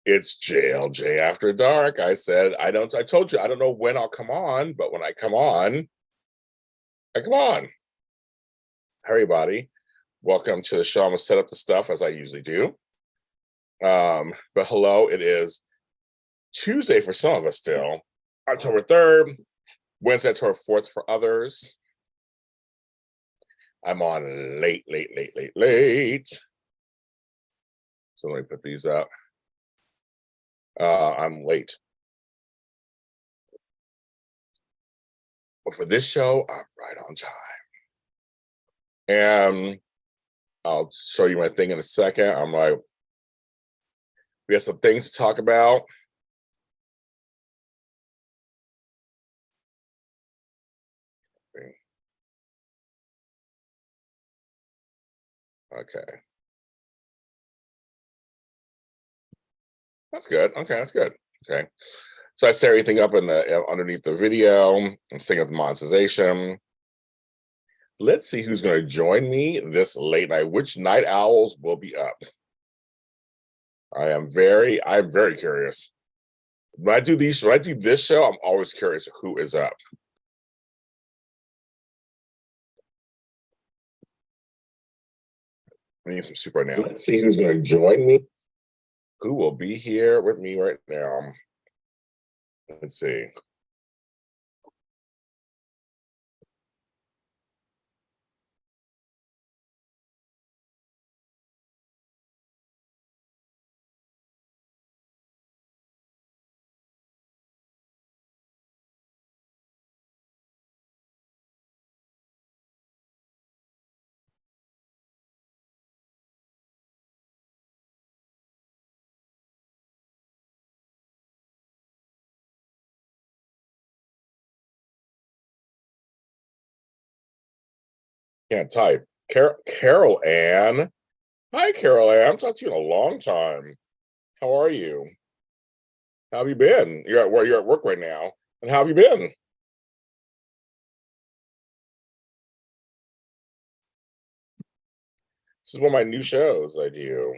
It's JLJ After Dark. I told you I don't know when I'll come on, but when I come on, I come on. Hi, everybody. Welcome to the show. I'm gonna set up the stuff as I usually do. But hello, it is Tuesday for some of us still, October 3rd, Wednesday, October 4th for others. I'm on late. So let me put these up. I'm late. But for this show, I'm right on time. And I'll show you my thing in a second. I'm like, we have some things to talk about. Okay. That's good. Okay, that's good. Okay. So I set everything up in the underneath the video and setting up the monetization. Let's see who's going to join me this late night. Which night owls will be up? I'm very curious. When I do this show, I'm always curious who is up. I need some soup right now. Let's see who's going to join me. Who will be here with me right now? Let's see. Can't type. Carol Ann. Hi, Carol Ann. I've talked to you in a long time. How are you? How have you been? You're at work right now. And how have you been? This is one of my new shows I do.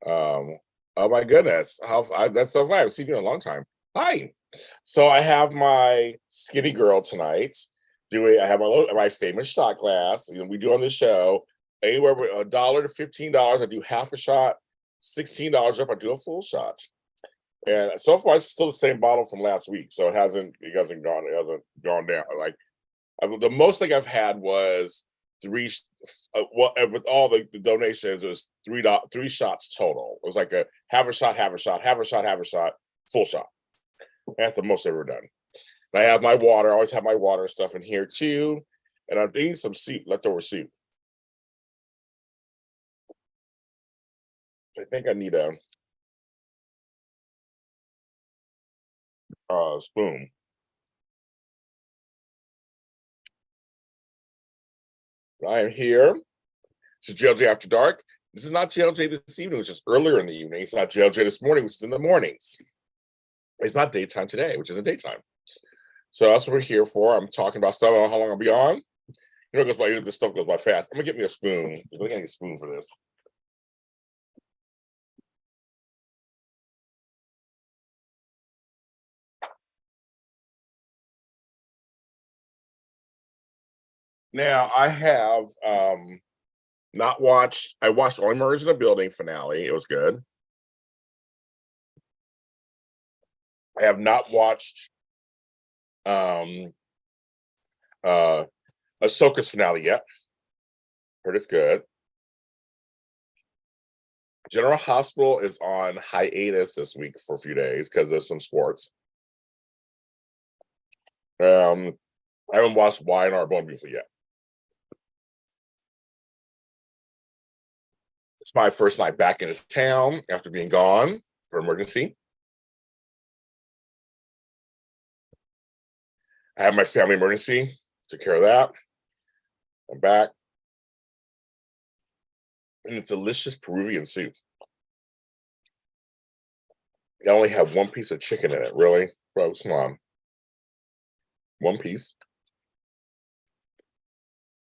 Oh my goodness. That's so fun. I've seen you in a long time. Hi. So I have my skinny girl tonight. I have my famous shot glass. We do on the show anywhere from $1 to $15. I do half a shot. $16 up. I do a full shot. And so far, it's still the same bottle from last week, so it hasn't gone down. Like the most thing I've had was three. With all the donations, it was three shots total. It was like a half a shot, full shot. That's the most I've ever done. And I have my water. I always have my water and stuff in here too. And I'm eating some soup, leftover soup. I think I need a spoon. I am here. This is JLJ After Dark. This is not JLJ this evening, which is earlier in the evening. It's not JLJ this morning, which is in the mornings. It's not daytime today, which is in the daytime. So that's what we're here for. I'm talking about stuff. I don't know how long I'll be on. This stuff goes by fast. I'm gonna get me a spoon. I'm gonna get a spoon for this. Now I have not watched. I watched Only Murders in the Building finale. It was good. I have not watched Ahsoka's finale yet. Heard it's good. General Hospital is on hiatus this week for a few days because there's some sports. I haven't watched Wine or Bone Beautiful yet. It's my first night back in town after being gone for emergency. I had my family emergency, took care of that. I'm back. And it's delicious Peruvian soup. I only have one piece of chicken in it, really? Bro, come on. One piece.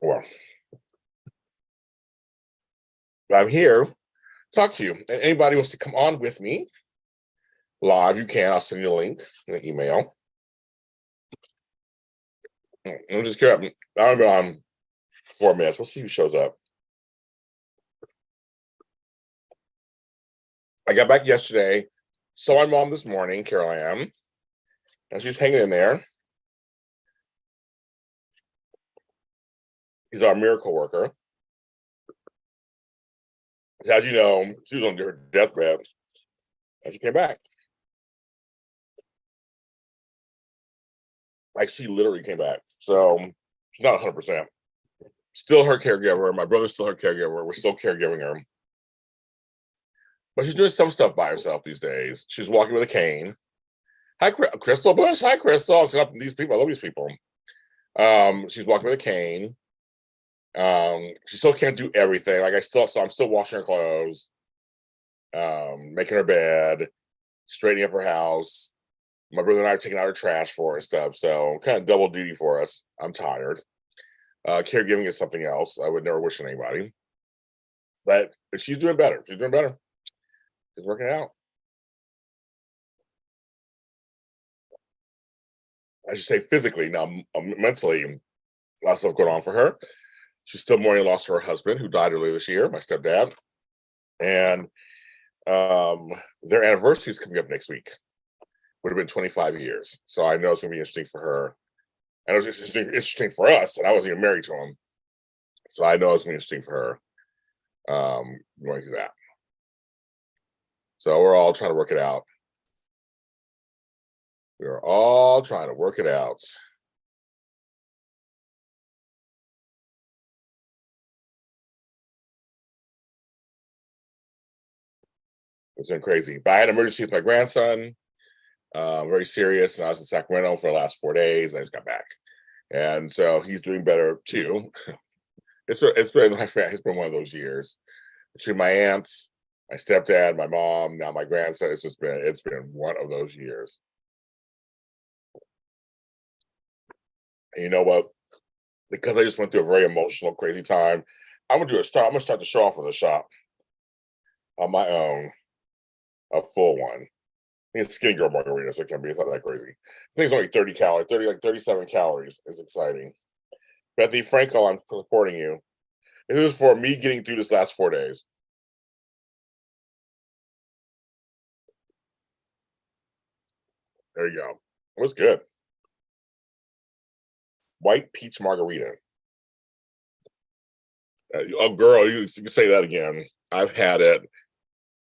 Well, I'm here to talk to you. And anybody wants to come on with me live, you can. I'll send you a link in the email. I'm just curious. I'm on 4 minutes. We'll see who shows up. I got back yesterday. Saw my mom this morning, Carol Ann, and she's hanging in there. She's our miracle worker. As you know, she was on her deathbed, and she came back. Like, she literally came back. So she's not 100%. Still her caregiver. My brother's still her caregiver. We're still caregiving her. But she's doing some stuff by herself these days. She's walking with a cane. Hi, Crystal Bush. Hi, Crystal. I'm setting up these people. I love these people. She's walking with a cane. She still can't do everything. Like, I'm still washing her clothes, making her bed, straightening up her house. My brother and I are taking out her trash for her and stuff. So kind of double duty for us. I'm tired. Caregiving is something else. I would never wish on anybody. But she's doing better. She's doing better. She's working out. I should say physically. Now, mentally, a lot of stuff going on for her. She's still mourning loss of her husband, who died earlier this year, my stepdad. And their anniversary is coming up next week. Would have been 25 years. So I know it's going to be interesting for her. And it was interesting for us. And I wasn't even married to him. So I know it's going to be interesting for her going through that. So we're all trying to work it out. We're all trying to work it out. It's been crazy. But I had an emergency with my grandson, very serious. And I was in Sacramento for the last 4 days. I just got back. And so he's doing better too. It's been one of those years. Between my aunts, my stepdad, my mom, now my grandson, it's been one of those years. And you know what? Because I just went through a very emotional, crazy time, I'm gonna start the show off with a shot on my own, a full one. It's skinny girl margarita, so it's not that crazy. I think it's only 30 calories, 37 calories. It's exciting. Bethany Franco, I'm supporting you. It was for me getting through this last 4 days. There you go. It was good. White peach margarita. Oh, girl, you can say that again. I've had it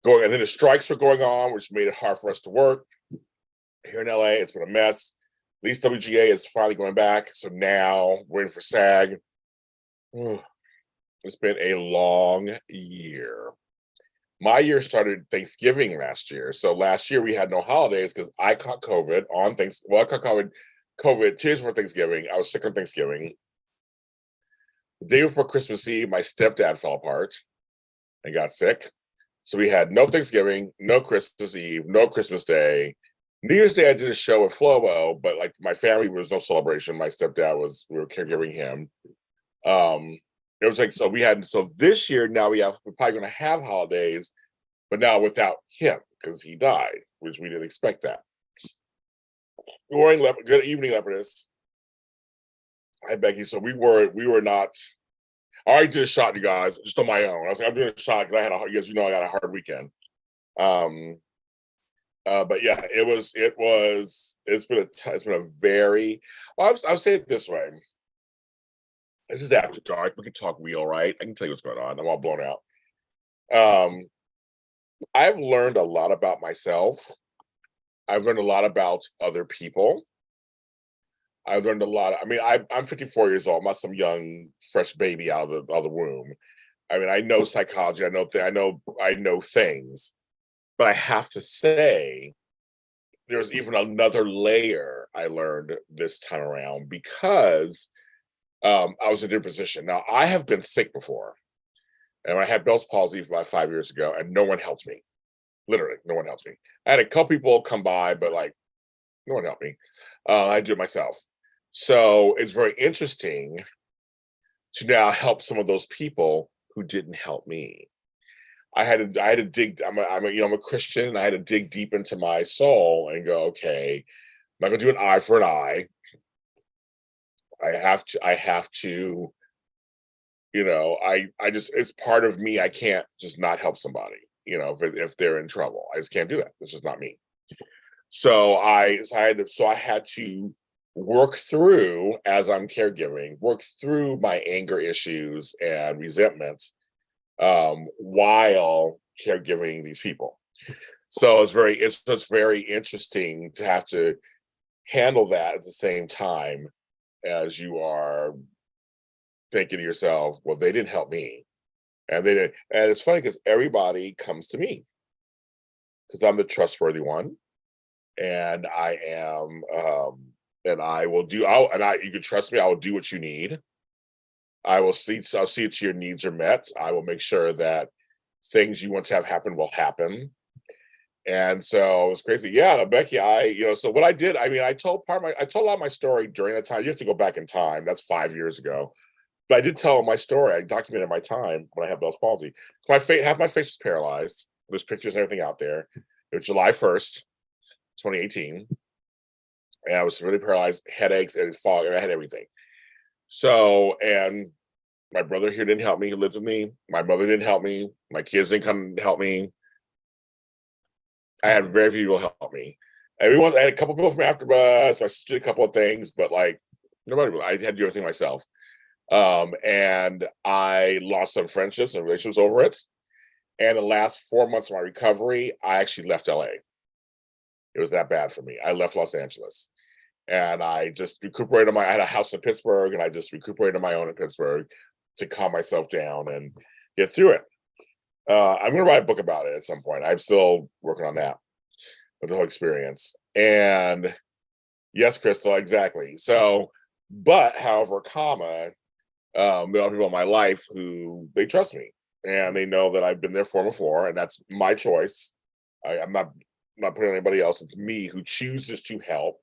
going, and then the strikes were going on, which made it hard for us to work here in LA. It's been a mess. At least WGA is finally going back. So now we're waiting for SAG. It's been a long year. My year started Thanksgiving last year. So last year we had no holidays because I caught COVID on Thanksgiving. Well, I caught COVID 2 days before Thanksgiving. I was sick on Thanksgiving. The day before Christmas Eve, my stepdad fell apart and got sick. So we had no Thanksgiving, no Christmas Eve, no Christmas Day. New Year's Day, I did a show with Flobo, but like my family, there was no celebration. My stepdad we were caregiving him. It was like, so this year now we're probably going to have holidays, but now without him because he died, which we didn't expect that. Good evening, Leopardess. Hi, Becky. So we were not. I already did a shot, you guys, just on my own. I was like, I'm doing a shot because I got a hard weekend. But yeah, it's been a very. Well, I'll say it this way. This is after dark. We can talk real, right? I can tell you what's going on. I'm all blown out. I've learned a lot about myself. I've learned a lot about other people. I've learned a lot. I mean, I'm 54 years old. I'm not some young, fresh baby out of the womb. I mean, I know psychology. I know things. But I have to say, there's even another layer I learned this time around because I was in a different position. Now, I have been sick before. And I had Bell's palsy about 5 years ago, and no one helped me. Literally, no one helps me. I had a couple people come by, but like, no one helped me. I do it myself. So it's very interesting to now help some of those people who didn't help me. I had to dig. I'm a Christian, and I had to dig deep into my soul and go, okay, I'm not gonna do an eye for an eye. I have to, I just, it's part of me. I can't just not help somebody, if they're in trouble. I just can't do that. It's just not me. So I had to work through, as I'm caregiving, work through my anger issues and resentments, while caregiving these people. So it's very interesting to have to handle that at the same time as you are thinking to yourself, well, they didn't help me. And they didn't. And it's funny because everybody comes to me because I'm the trustworthy one. And I am, and I will do, you can trust me, I will do what you need. I'll see that your needs are met. I will make sure that things you want to have happen will happen. And so it's crazy. Yeah, Becky, so what I did, I told a lot of my story during that time. You have to go back in time. That's 5 years ago. But I did tell my story. I documented my time when I had Bell's palsy. So half my face was paralyzed. There's pictures and everything out there. It was July 1st, 2018. And I was really paralyzed, headaches and fog, and I had everything. So, and my brother here didn't help me. He lives with me. My mother didn't help me. My kids didn't come and help me. I had very few people help me. I had a couple people from AfterBuzz. My sister did a couple of things, but like nobody. I had to do everything myself. And I lost some friendships and relationships over it. And the last 4 months of my recovery, I actually left LA. It was that bad for me. I left Los Angeles, and I just recuperated I had a house in Pittsburgh, and I just recuperated on my own in Pittsburgh to calm myself down and get through it. I'm going to write a book about it at some point. I'm still working on that with the whole experience. And yes, Crystal, exactly. So, but however, there are people in my life who they trust me and they know that I've been there for them before, and that's my choice. I'm not putting anybody else. It's me who chooses to help.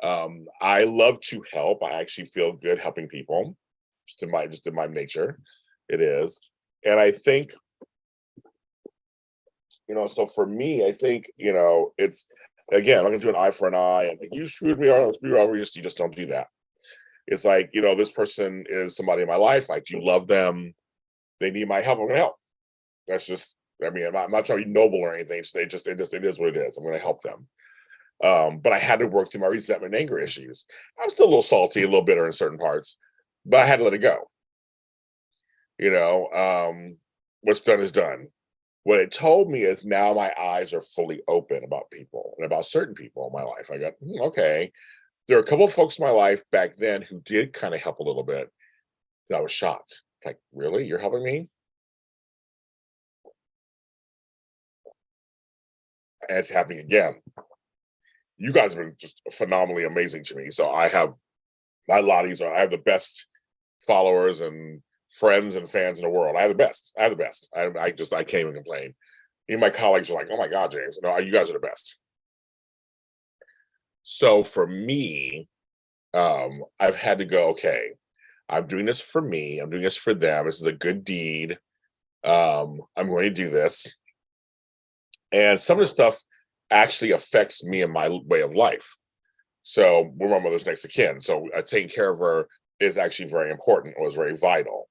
I love to help. I actually feel good helping people, just in my nature. It is, and I think, so for me, I think, it's, again, I'm gonna do an eye for an eye, and you screwed me over, you just don't do that. It's like, this person is somebody in my life. I do love them. They need my help. I'm gonna help. That's just, I'm not trying to be noble or anything. It is what it is. I'm gonna help them. But I had to work through my resentment and anger issues. I'm still a little salty, a little bitter in certain parts, but I had to let it go. What's done is done. What it told me is now my eyes are fully open about people and about certain people in my life. I got, okay. There are a couple of folks in my life back then who did kind of help a little bit. I was shocked. Like, really? You're helping me? And it's happening again. You guys have been just phenomenally amazing to me. So I have I have the best followers and friends and fans in the world. I have the best. I can't even complain. Even my colleagues are like, "Oh my God, James, no, you guys are the best." So for me, I've had to go, okay, I'm doing this for me. I'm doing this for them. This is a good deed. I'm going to do this. And some of the stuff actually affects me and my way of life. So we're my mother's next of kin. So taking care of her is actually very important. It was very vital.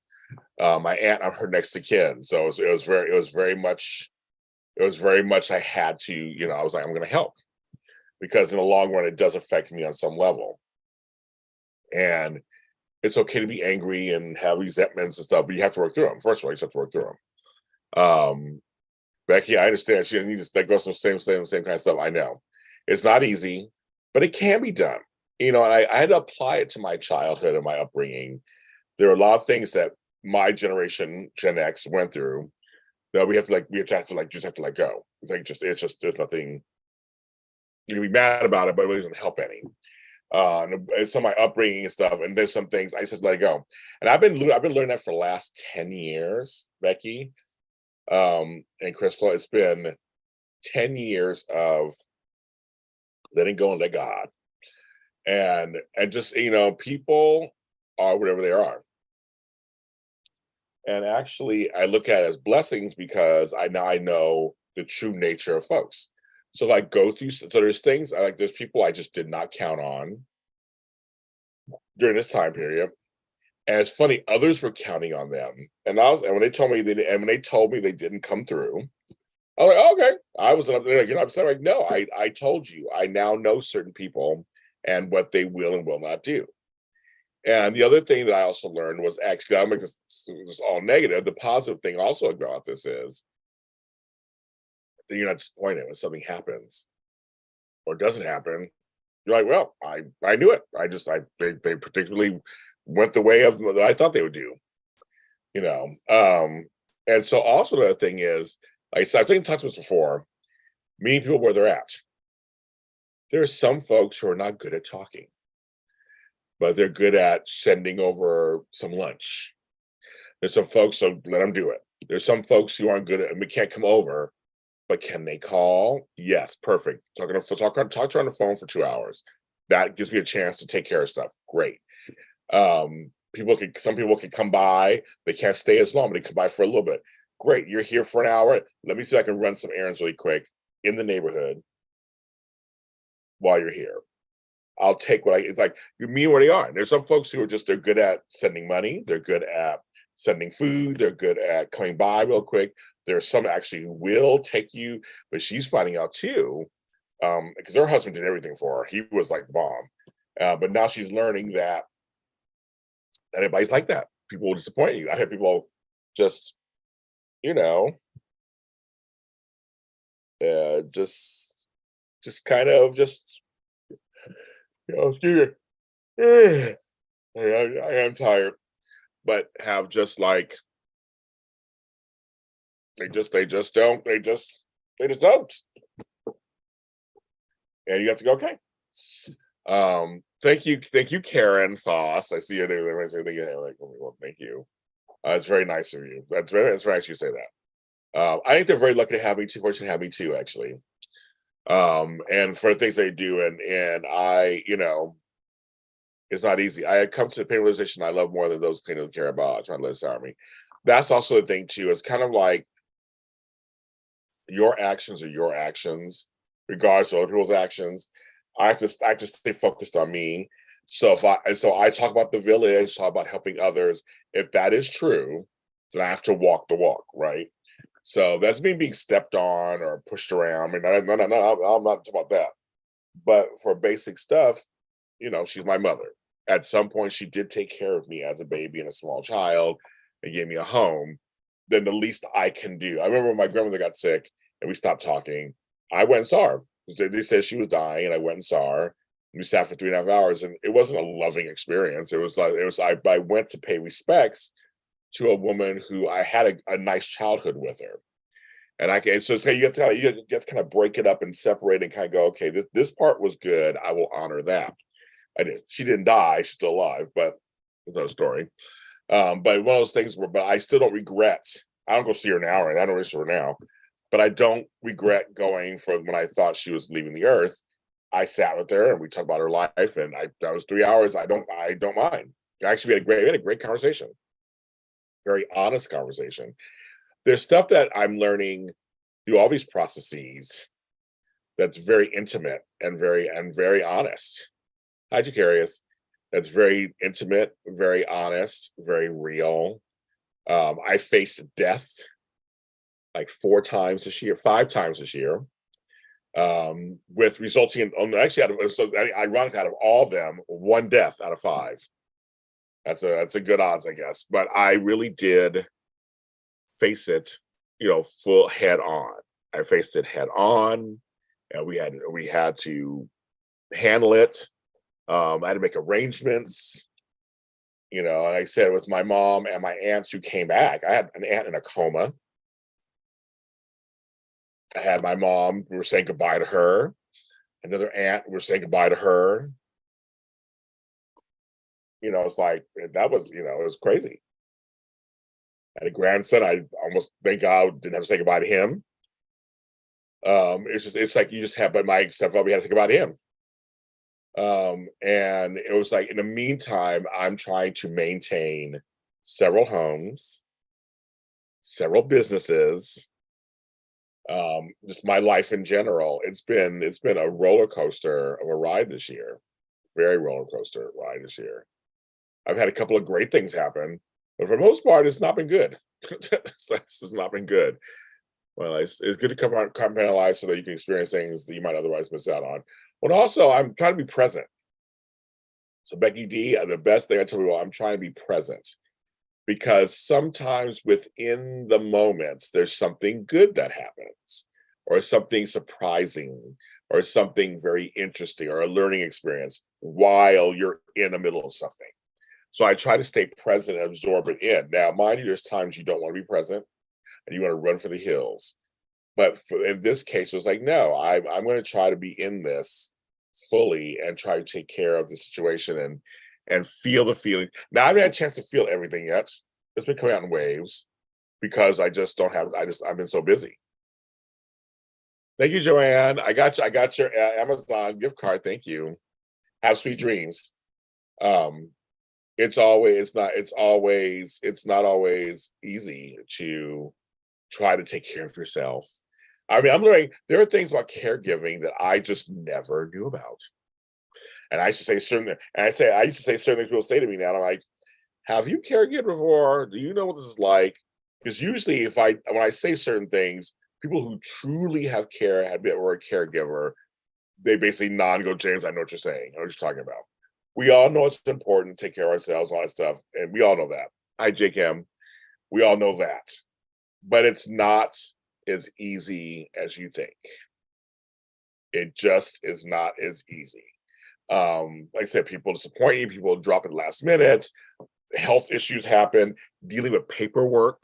My aunt, I'm her next of kin. So it was very much I had to, I was like, I'm going to help, because in the long run, it does affect me on some level. And it's okay to be angry and have resentments and stuff, but you have to work through them. First of all, you just have to work through them. Becky, I understand. She needs that goes some same kind of stuff. I know it's not easy, but it can be done. And I had to apply it to my childhood and my upbringing. There are a lot of things that my generation, Gen X, went through that we have to just have to let go. There's nothing you can be mad about it, but it really doesn't help any. And some of my upbringing and stuff, and there's some things I just have to let it go. And I've been learning that for the last 10 years, Becky, and Crystal. It's been 10 years of letting go and let God. And just, people are whatever they are. And actually, I look at it as blessings because I know the true nature of folks. So like go through, so there's things I like, there's people I just did not count on during this time period. And it's funny, others were counting on them. And when they told me they didn't come through, I was like, okay. I was up there, like, upset. Like, no, I told you, I now know certain people and what they will and will not do. And the other thing that I also learned was actually, I'll make this all negative. The positive thing also about this is that you're not disappointed when something happens or doesn't happen. You're like, well, I knew it. They particularly went the way of that I thought they would do, you know. And so also the other thing is, like I said, I think I talked about this before, meeting people where they're at. There are some folks who are not good at talking, but they're good at sending over some lunch. There's some folks, so let them do it. There's some folks who aren't good at, and we can't come over, but can they call? Yes, perfect. Talk to her on the phone for 2 hours. That gives me a chance to take care of stuff. Great. Some people can come by. They can't stay as long, but they come by for a little bit. Great. You're here for an hour. Let me see if I can run some errands really quick in the neighborhood while you're here. I'll take it's like you meet where they are. And there's some folks who are they're good at sending money, they're good at sending food, they're good at coming by real quick. There's some actually who will take you, but she's finding out too, because her husband did everything for her. He was like the bomb. But now she's learning that everybody's like that. People will disappoint you. I have people just, you know, just kind of just, excuse me. I am tired, but have just like they just don't. And you have to go, okay. Thank you, Karen Foss. I see your name. Well, thank you. It's very nice of you. It's very nice you say that. I think they're very lucky to have me too. Fortunate to have me too, actually. And for the things they do, and I, it's not easy. I had come to the pain realization I love more than those things that care about trying to let sour me. That's also the thing too. It's kind of like your actions are your actions, regardless of other people's actions. I just stay focused on me. So I talk about the village, talk about helping others. If that is true, then I have to walk the walk, right? So that's me being stepped on or pushed around. I mean, no, I'm not talking about that. But for basic stuff, she's my mother. At some point, she did take care of me as a baby and a small child and gave me a home. Then the least I can do. I remember when my grandmother got sick and we stopped talking. I went and saw her. They said she was dying, and I went and saw her. We sat for 3.5 hours, and it wasn't a loving experience. I went to pay respects to a woman who I had a nice childhood with her. And you have to kind of break it up and separate and kind of go, okay, this part was good. I will honor that. I did. She didn't die. She's still alive, but it's another story. But one of those things but I still don't regret. I don't go see her now, and I don't miss her now, but I don't regret going for when I thought she was leaving the earth. I sat with her and we talked about her life, and that was 3 hours. I don't mind. Actually, we had a great conversation, very honest conversation. There's stuff that I'm learning through all these processes that's very intimate and very honest. Hi, Jacarius. That's very intimate, very honest, very real. I faced death like 5 times this year, with resulting in actually ironic, out of all of them, 1 death out of 5. That's a good odds, I guess. But I really did face it, full head on. I faced it head on, and we had to handle it. I had to make arrangements, and I said with my mom and my aunts who came back. I had an aunt in a coma. I had my mom. We were saying goodbye to her. Another aunt. We were saying goodbye to her. It's like that was. It was crazy. I had a grandson. I almost thank God didn't have to say goodbye to him. It's like you just have, but my stuff up. We had to think about him. And it was like in the meantime, I'm trying to maintain several homes. several businesses, just my life in general. It's been a roller coaster of a ride this year. Very roller coaster ride this year. I've had a couple of great things happen, but for the most part, it's not been good. This has not been good. Well, it's good to compartmentalize so that you can experience things that you might otherwise miss out on. But also, I'm trying to be present. So Becky D, the best thing I tell people, I'm trying to be present because sometimes within the moments, there's something good that happens, or something surprising, or something very interesting, or a learning experience while you're in the middle of something. So I try to stay present and absorb it in. Now, mind you, there's times you don't want to be present and you want to run for the hills. But in this case, it was like, no, I'm going to try to be in this fully and try to take care of the situation and feel the feeling. Now, I haven't had a chance to feel everything yet. It's been coming out in waves because I just don't have. I've been so busy. Thank you, Joanne. I got you. I got your Amazon gift card. Thank you. Have sweet dreams. It's not always easy to try to take care of yourself. I mean, I'm learning there are things about caregiving that I just never knew about. And I used to say certain things people say to me now, and I'm like, have you caregived before? Do you know what this is like? Because usually when I say certain things, people who truly have been or a caregiver, they basically nod and go, James, I know what you're saying. I know what you're talking about. We all know it's important to take care of ourselves, all that stuff. And we all know that. Hi, JKM. We all know that. But it's not as easy as you think. It just is not as easy. Like I said, people disappoint you, people drop at the last minute, health issues happen, dealing with paperwork,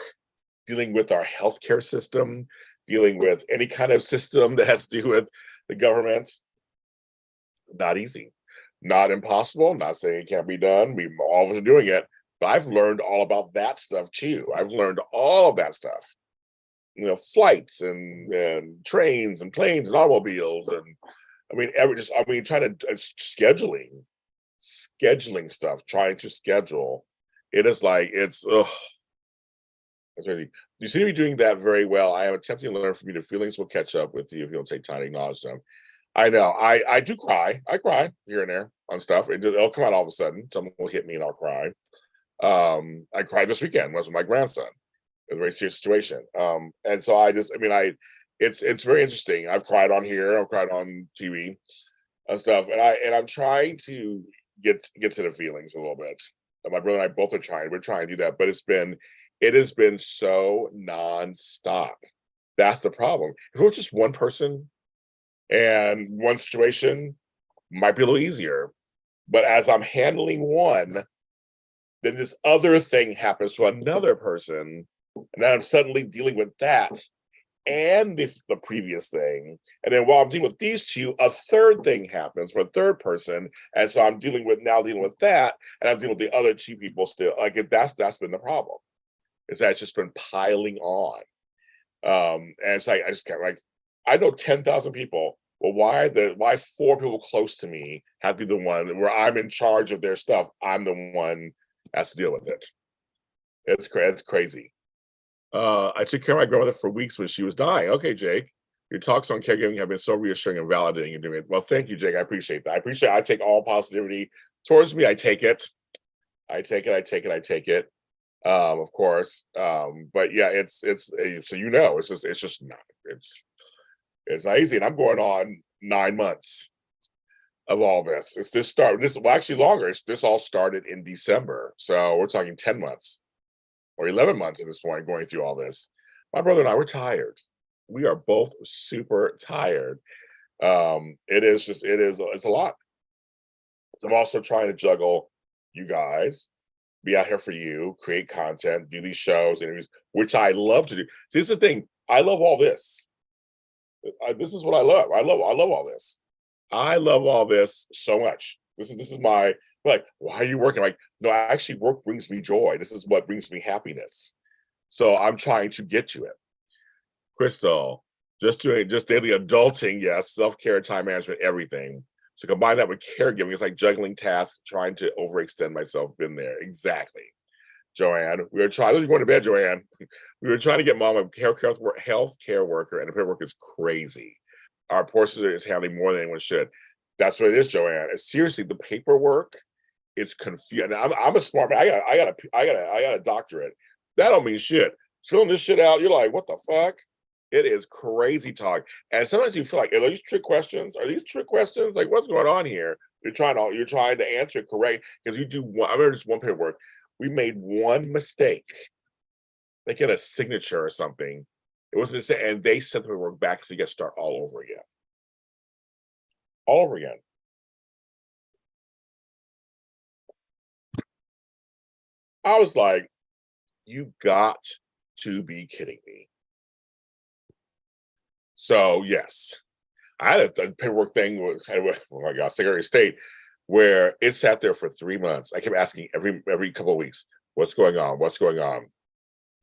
dealing with our healthcare system, dealing with any kind of system that has to do with the government. Not easy. Not impossible. Not saying it can't be done. We all of us are doing it. But I've learned all about that stuff too. I've learned all of that stuff. Flights and trains and planes and automobiles and trying to scheduling stuff, trying to schedule. It is like it's really. You seem to be doing that very well. I am attempting to learn from you. The feelings will catch up with you if you don't take time to acknowledge them. I know. I do cry. I cry here and there on stuff. It'll come out all of a sudden. Someone will hit me and I'll cry. I cried this weekend. Was with my grandson. It was a very serious situation. And so it's very interesting. I've cried on here. I've cried on TV and stuff. And I'm trying to get to the feelings a little bit. And my brother and I both are trying. We're trying to do that, but it has been so nonstop. That's the problem. If it was just one person and one situation, might be a little easier. But as I'm handling one, then this other thing happens to another person, and then I'm suddenly dealing with that and the previous thing. And then while I'm dealing with these two, a third thing happens for a third person. And so I'm dealing with that, and I'm dealing with the other two people still. That's been the problem. Is that it's just been piling on. And it's like I just can't I know 10,000 people. Well, why 4 people close to me have to be the one where I'm in charge of their stuff? I'm the one that has to deal with it. It's crazy. I took care of my grandmother for weeks when she was dying. Okay, Jake, your talks on caregiving have been so reassuring and validating. You're doing it. Well, thank you, Jake. I appreciate that. I take all positivity towards me. I take it. Of course. But yeah, it's so it's just not it's not easy. And I'm going on 9 months of all this. Actually longer. This all started in December. So we're talking 10 months or 11 months at this point going through all this. My brother and I, we're tired. We are both super tired. It's a lot. I'm also trying to juggle you guys, be out here for you, create content, do these shows, interviews, which I love to do. See, this is the thing. I love all this. This is what I love. I love all this. I love all this so much. This is my why are you working? No, actually work brings me joy. This is what brings me happiness. So I'm trying to get to it. Crystal, just daily adulting, yes, self-care, time management, everything. So combine that with caregiving. It's like juggling tasks, trying to overextend myself. Been there. Exactly. Joanne, we're going to bed, Joanne. We were trying to get mom a health care worker, and the paperwork is crazy. Our poor sister is handling more than anyone should. That's what it is, Joanne. And seriously, the paperwork, it's confusing. I'm a smart man. I got a doctorate. That don't mean shit. Filling this shit out, you're like, what the fuck? It is crazy talk. And sometimes you feel like, are these trick questions? Are these trick questions? Like, what's going on here? You're trying to answer it correct because you do one. I remember this one paperwork. We made one mistake, like in a signature or something. It wasn't the same, and they sent the paperwork back, so you got to start all over again. All over again. I was like, you got to be kidding me. So yes, I had a paperwork thing with oh my god, Secretary of State, where it sat there for 3 months. I kept asking every couple of weeks, what's going on? What's going on?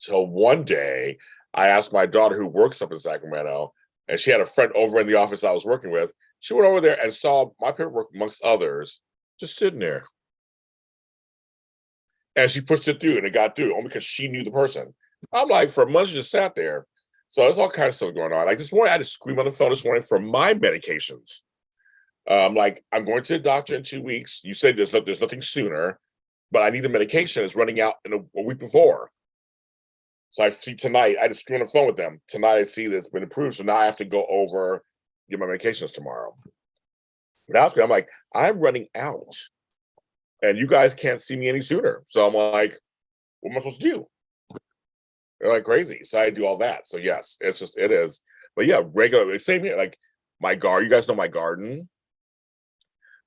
Till one day, I asked my daughter who works up in Sacramento, and she had a friend over in the office I was working with. She went over there and saw my paperwork, amongst others, just sitting there. And she pushed it through, and it got through only because she knew the person. I'm like, for months, just sat there. So there's all kinds of stuff going on. Like this morning, I had to scream on the phone this morning for my medications. Like, I'm going to the doctor in 2 weeks. You said there's nothing sooner, but I need the medication. It's running out in a week before. So I see tonight, I had to scream on the phone with them. Tonight I see that it's been approved. So now I have to go over, get my medications tomorrow. Now I'm like, I'm running out. And you guys can't see me any sooner. So I'm like, what am I supposed to do? They're like crazy. So I do all that. So yes, it is. But yeah, regular, same here. Like my garden, you guys know my garden.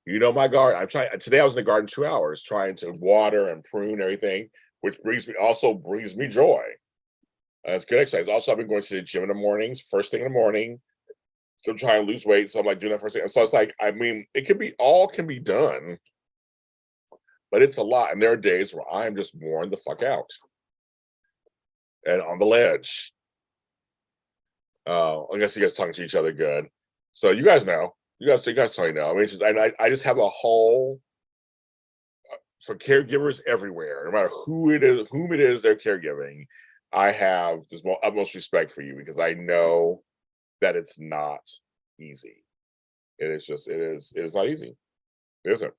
You know my garden. Today I was in the garden 2 hours trying to water and prune everything, which brings me joy. It's good exercise. Also, I've been going to the gym in the mornings, first thing in the morning. So I'm trying to lose weight. So I'm like doing that first thing. And so it's like, I mean, all can be done, but it's a lot. And there are days where I'm just worn the fuck out and on the ledge. I guess you guys talking to each other good. So you guys know. You guys totally know. I mean, it's just, I just have a whole for caregivers everywhere, no matter whom it is they're caregiving. I have the utmost respect for you because I know that it's not easy. It is not easy. It isn't.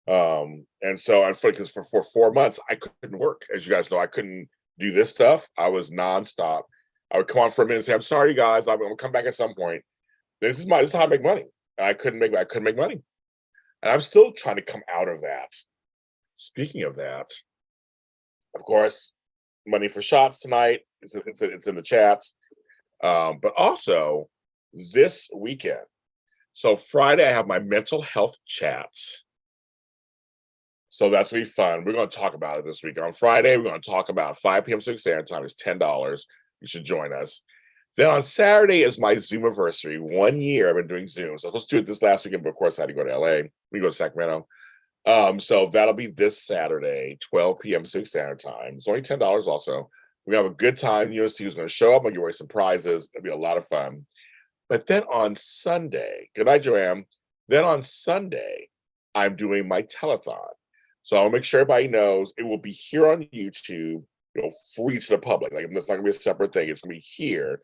And so I'm because for 4 months I couldn't work. As you guys know, I couldn't do this stuff. I was nonstop. I would come on for a minute and say, I'm sorry guys, I'm gonna come back at some point. This is how I make money. I couldn't make money. And I'm still trying to come out of that. Speaking of that, of course, money for shots tonight. It's in the chats. But also this weekend. So Friday I have my mental health chats. So that's gonna be fun. We're gonna talk about it this week. On Friday, we're gonna talk about 5 p.m. Pacific Standard Time. It's $10. You should join us. Then on Saturday is my Zoom-a-Versary. 1 year I've been doing Zooms. I was supposed to do it this last weekend, but of course I had to go to LA. We go to Sacramento. So that'll be this Saturday, 12 p.m. Pacific Standard Time. It's only $10 also. We have a good time. USC who's going to show up. I'll give away some prizes. It'll be a lot of fun. But then on Sunday, good night, Joanne. Then on Sunday, I'm doing my telethon. So I'll make sure everybody knows it will be here on YouTube, free to the public. Like it's not gonna be a separate thing. It's gonna be here.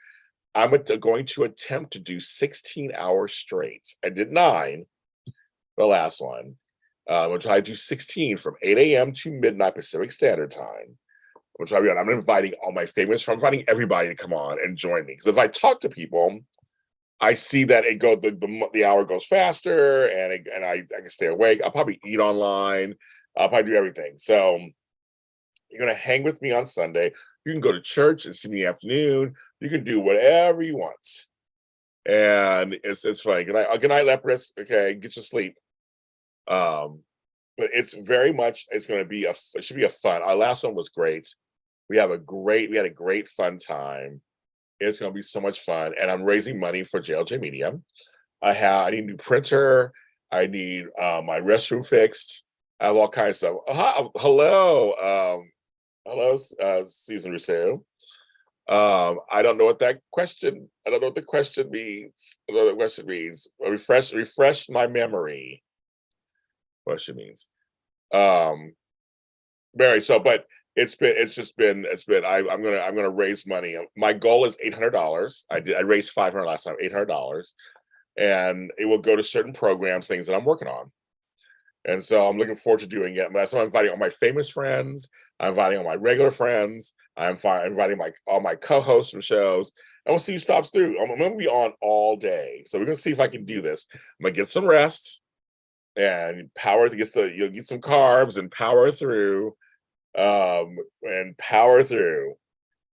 I'm going to attempt to do 16 hours straight. I did 9, the last one. I'm gonna try to do 16 from 8 a.m. to midnight Pacific Standard Time. I'm inviting all my favorites. I'm inviting everybody to come on and join me. Because if I talk to people, I see that the hour goes faster, and I can stay awake. I'll probably eat online. I'll probably do everything. So you're gonna hang with me on Sunday. You can go to church and see me in the afternoon. You can do whatever you want, and it's funny. Good night, Leprous. Okay, get your sleep. But it's very much. It's going to be it should be a fun. Our last one was great. We had a great fun time. It's going to be so much fun, and I'm raising money for JLJ Media. I need a new printer. I need my restroom fixed. I have all kinds of stuff. Hello, Season Rousseau. I don't know what that question. I don't know what the question means. I don't know what the question means. Refresh my memory. What she means. Mary. So, but it's been I'm gonna raise money. My goal is $800. I raised 500 last time, $800, and it will go to certain programs, things that I'm working on. And so I'm looking forward to doing it. So I'm inviting all my famous friends. I'm inviting all my regular friends. Inviting all my co-hosts from shows. And we'll see who stops through. I'm gonna be on all day. So we're gonna see if I can do this. I'm gonna get some rest and get some carbs and power through. And power through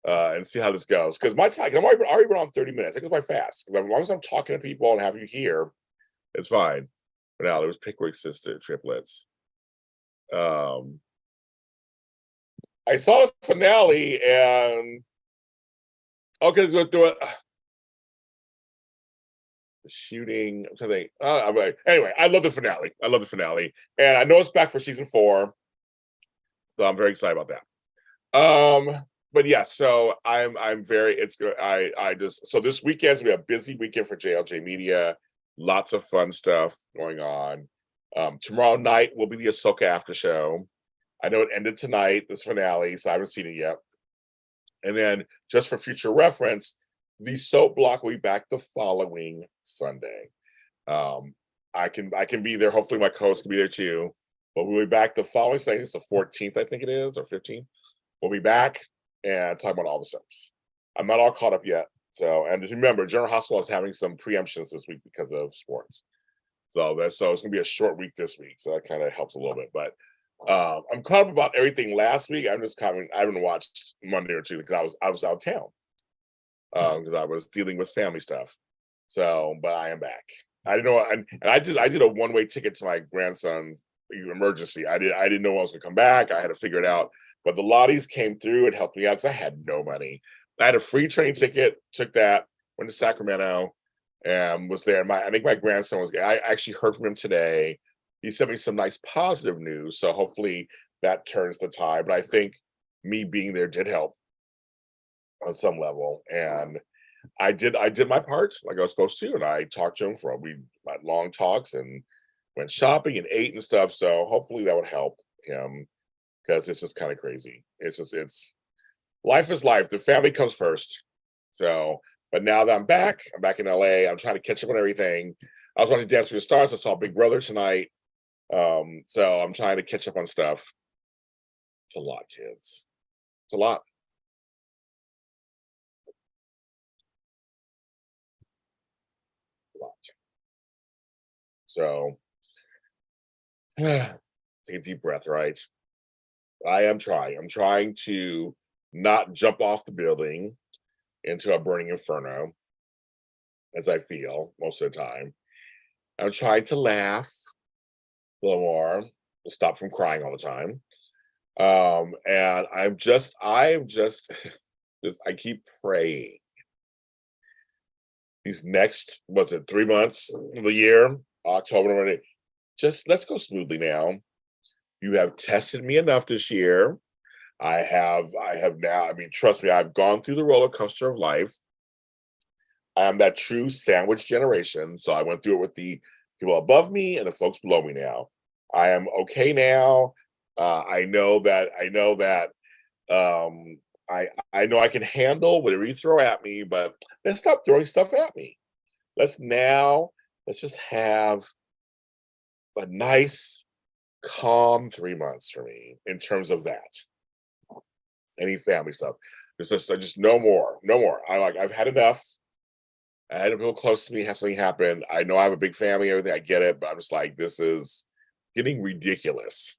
and see how this goes. Because my time, I'm already been on 30 minutes. It goes by fast. As long as I'm talking to people and have you here, it's fine. But now there was Pickwick Sister triplets. I saw the finale and okay, let's go through it. The shooting. I'm trying to think. Anyway, I love the finale. And I know it's back for season 4. So I'm very excited about that. But yeah, so I'm very it's good. So this weekend's gonna be a busy weekend for JLJ Media. Lots of fun stuff going on. Tomorrow night will be the Ahsoka after show. I know it ended tonight, this finale, so I haven't seen it yet. And then just for future reference, the soap block will be back the following Sunday. I can be there. Hopefully my co-host can be there too. But we'll be back the following Sunday. It's the 14th, I think it is, or 15th. We'll be back and talk about all the soaps. I'm not all caught up yet. So, and just remember, General Hospital is having some preemptions this week because of sports. So it's gonna be a short week this week. So that kind of helps a little bit. But I'm caught up about everything last week. I haven't watched Monday or Tuesday because I was out of town. Because I was dealing with family stuff. So, but I am back. I didn't know, and I did a one-way ticket to my grandson's emergency. I didn't know I was gonna come back. I had to figure it out. But the Lotties came through and helped me out because I had no money. I had a free train ticket, took that, went to Sacramento, and was there. I think my grandson was. I actually heard from him today. He sent me some nice positive news, so hopefully that turns the tide. But I think me being there did help on some level, and I did my part like I was supposed to, and I talked to him we had long talks and went shopping and ate and stuff. So hopefully that would help him because it's just kind of crazy. It's life is life. The family comes first. So, but now that I'm back in LA. I'm trying to catch up on everything. I was watching Dance with the Stars. I saw Big Brother tonight. So I'm trying to catch up on stuff. It's a lot, kids. It's a lot. So take a deep breath, right? I am trying. I'm trying to not jump off the building into a burning inferno as I feel most of the time. I'm trying to laugh a little more, to stop from crying all the time. And I'm just I keep praying. These next, 3 months of the year, October, November, just let's go smoothly now. You have tested me enough this year. I have now, I mean, trust me, I've gone through the roller coaster of life. I am that true sandwich generation. So I went through it with the people above me and the folks below me now. I am okay now. I know that I know I can handle whatever you throw at me, but let's stop throwing stuff at me. Let's just have a nice, calm 3 months for me in terms of that. Any family stuff. Just no more. I've had enough. I had people close to me have something happen. I know I have a big family, everything. I get it, but I'm just like, this is getting ridiculous.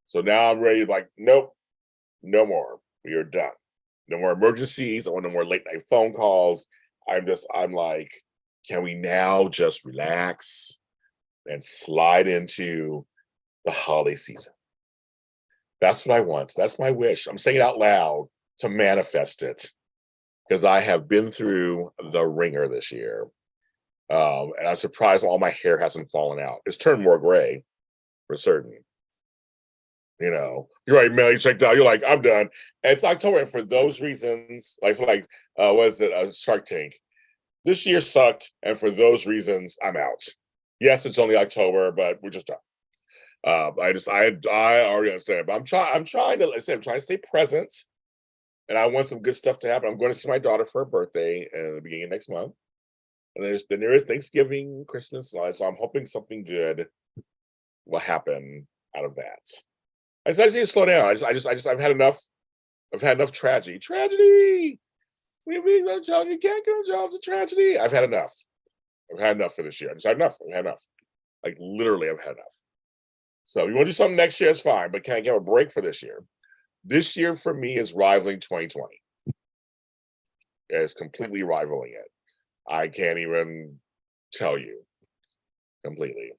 So now I'm ready to nope, no more. We are done. No more emergencies. I want no more late night phone calls. I'm like, can we now just relax and slide into the holiday season? That's what I want. That's my wish. I'm saying it out loud to manifest it because I have been through the ringer this year. And I'm surprised all my hair hasn't fallen out. It's turned more gray for certain. You're right, Mel, you checked out. You're like, I'm done. And it's October. And for those reasons, what is it? Shark Tank. This year sucked. And for those reasons, I'm out. Yes, it's only October, but we're just done. I already understand, but I'm trying to, like I said, I'm trying to stay present, and I want some good stuff to happen. I'm going to see my daughter for her birthday in the beginning of next month, and there is Thanksgiving, Christmas, so I'm hoping something good will happen out of that. I just need to slow down. I've had enough tragedy. Tragedy. We mean no Jones. You can't go Jones. A tragedy. I've had enough. I've had enough for this year. I just had enough. I've had enough. Like literally, I've had enough. So you want to do something next year? It's fine, but can I get a break for this year? This year for me is rivaling 2020. It's completely rivaling it. I can't even tell you completely.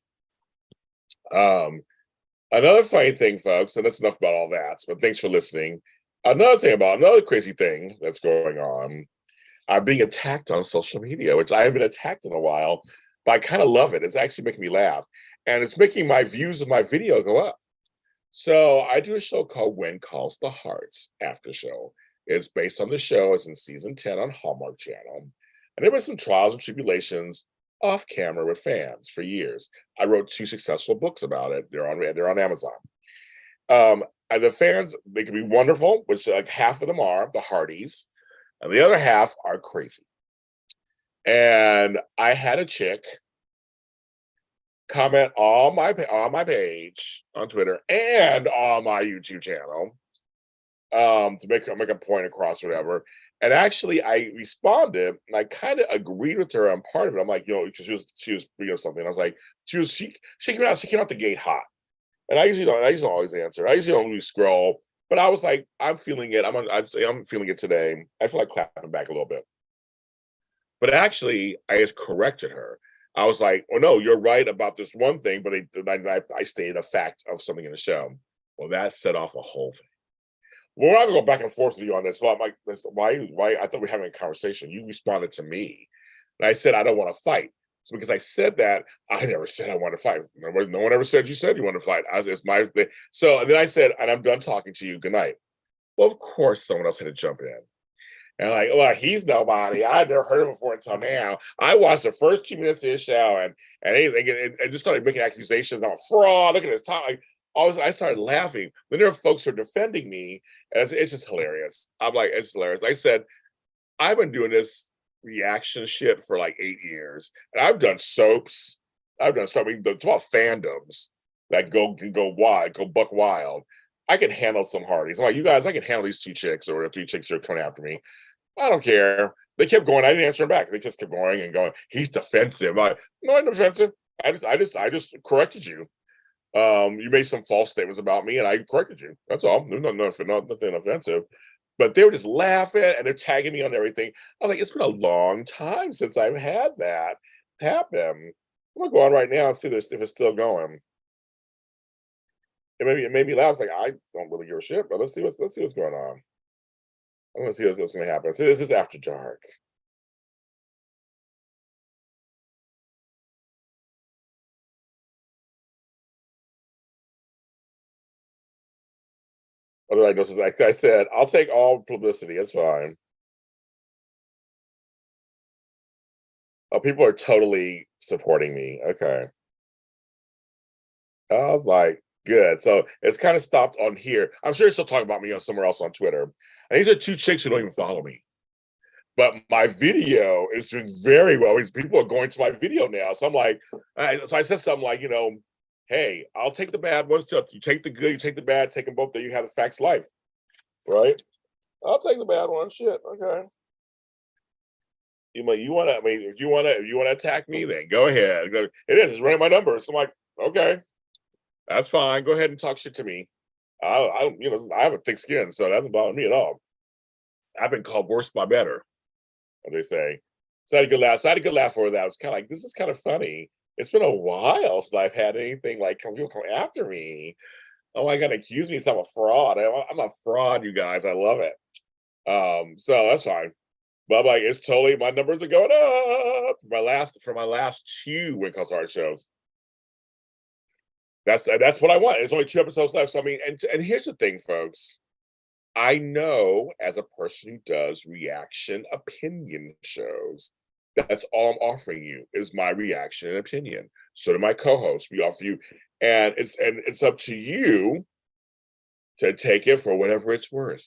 Another funny thing, folks, and that's enough about all that, but thanks for listening. Another crazy thing that's going on, I'm being attacked on social media, which I haven't been attacked in a while, but I kind of love it. It's actually making me laugh, and it's making my views of my video go up. So I do a show called When Calls the Hearts After Show. It's based on the show. It's in season 10 on Hallmark Channel. And there were some trials and tribulations off camera with fans for years. I wrote 2 successful books about it. They're on Amazon. And the fans, they can be wonderful, which like half of them are the Hardys, and the other half are crazy. And I had a chick comment on my page on Twitter and on my YouTube channel to make a point across, whatever. And actually, I responded, and I kind of agreed with her on part of it. I'm like, she was something. I was like, she came out the gate hot, and I usually don't always answer. I usually don't really scroll, but I was like, I'm feeling it. I'd say I'm feeling it today. I feel like clapping back a little bit, but actually, I just corrected her. I was like, "Oh no, you're right about this one thing," but I stated a fact of something in the show. Well, that set off a whole thing. We're not gonna go back and forth with you on this. So I'm like, why? I thought we were having a conversation. You responded to me, and I said I don't want to fight. So because I said that, I never said I want to fight. No one ever said you said you want to fight. It's my thing. So and then I said, and I'm done talking to you. Good night. Well, of course, someone else had to jump in. And like, well, he's nobody. I'd never heard of him before until now. I watched the first 2 minutes of his show and anything, and just started making accusations. I'm a fraud. Look at his time. Like, I started laughing. Then there are folks who are defending me, and it's just hilarious. I'm like, it's hilarious. I said, I've been doing this reaction shit for like 8 years, and I've done soaps. I've done stuff. I mean, it's about fandoms that go wild, go buck wild. I can handle some Hardys. I'm like, you guys, I can handle these 2 chicks or 3 chicks who are coming after me. I don't care. They kept going. I didn't answer them back. They just kept going and going. He's defensive. I'm like, no, I'm defensive. I just corrected you. You made some false statements about me, and I corrected you. That's all. There's nothing offensive. But they were just laughing and they're tagging me on everything. I'm like, it's been a long time since I've had that happen. I'm gonna go on right now and see this if it's still going. It made me laugh. It's like I don't really give a shit, but let's see what's going on. I'm gonna see what's gonna happen. See, this is after dark. What did I know? Like I said, I'll take all publicity. It's fine. Oh, people are totally supporting me. Okay. I was like, good. So it's kind of stopped on here. I'm sure you're still talking about me on somewhere else on Twitter. And these are 2 chicks who don't even follow me. But my video is doing very well. People are going to my video now. So I'm like, so I said something like, hey, I'll take the bad ones too. You take the good, you take the bad, take them both. There you have the facts life, right? I'll take the bad one. Shit, okay. You want to? I mean, if you want to attack me, then go ahead. It is. It's running my numbers. So I'm like, okay, that's fine. Go ahead and talk shit to me. I have a thick skin, so that doesn't bother me at all. I've been called worse by better, as they say. So I had a good laugh. So I had a good laugh for that. I was kind of like, this is kind of funny. It's been a while since I've had anything like people come after me. Oh, I gotta accuse me, so I'm a fraud. I'm a fraud, you guys. I love it. So that's fine. But I'm like, it's totally my numbers are going up for my last 2 Winkles Art shows. That's what I want. There's only 2 episodes left. So I mean, and here's the thing, folks. I know as a person who does reaction opinion shows, that's all I'm offering you is my reaction and opinion. So do my co-hosts. We offer you, and it's up to you to take it for whatever it's worth.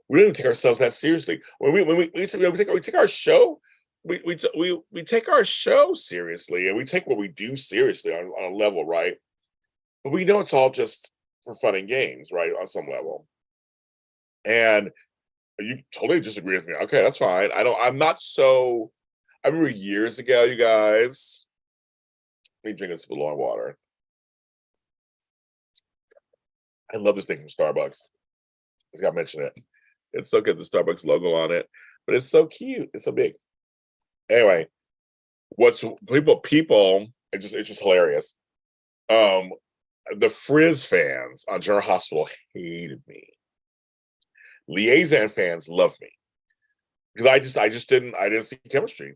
We don't even take ourselves that seriously. We take our show, we take our show seriously, and we take what we do seriously on a level, right? But we know it's all just for fun and games, right? On some level. And you totally disagree with me. Okay, that's fine. I'm not so. I remember years ago, you guys. Let me drink this below water. I love this thing from Starbucks. I just got to mention it. It's so good, the Starbucks logo on it, but it's so cute. It's so big. Anyway, what's people? It's just hilarious. Um, the Frizz fans on General Hospital hated me. Liaison fans love me because I didn't see chemistry.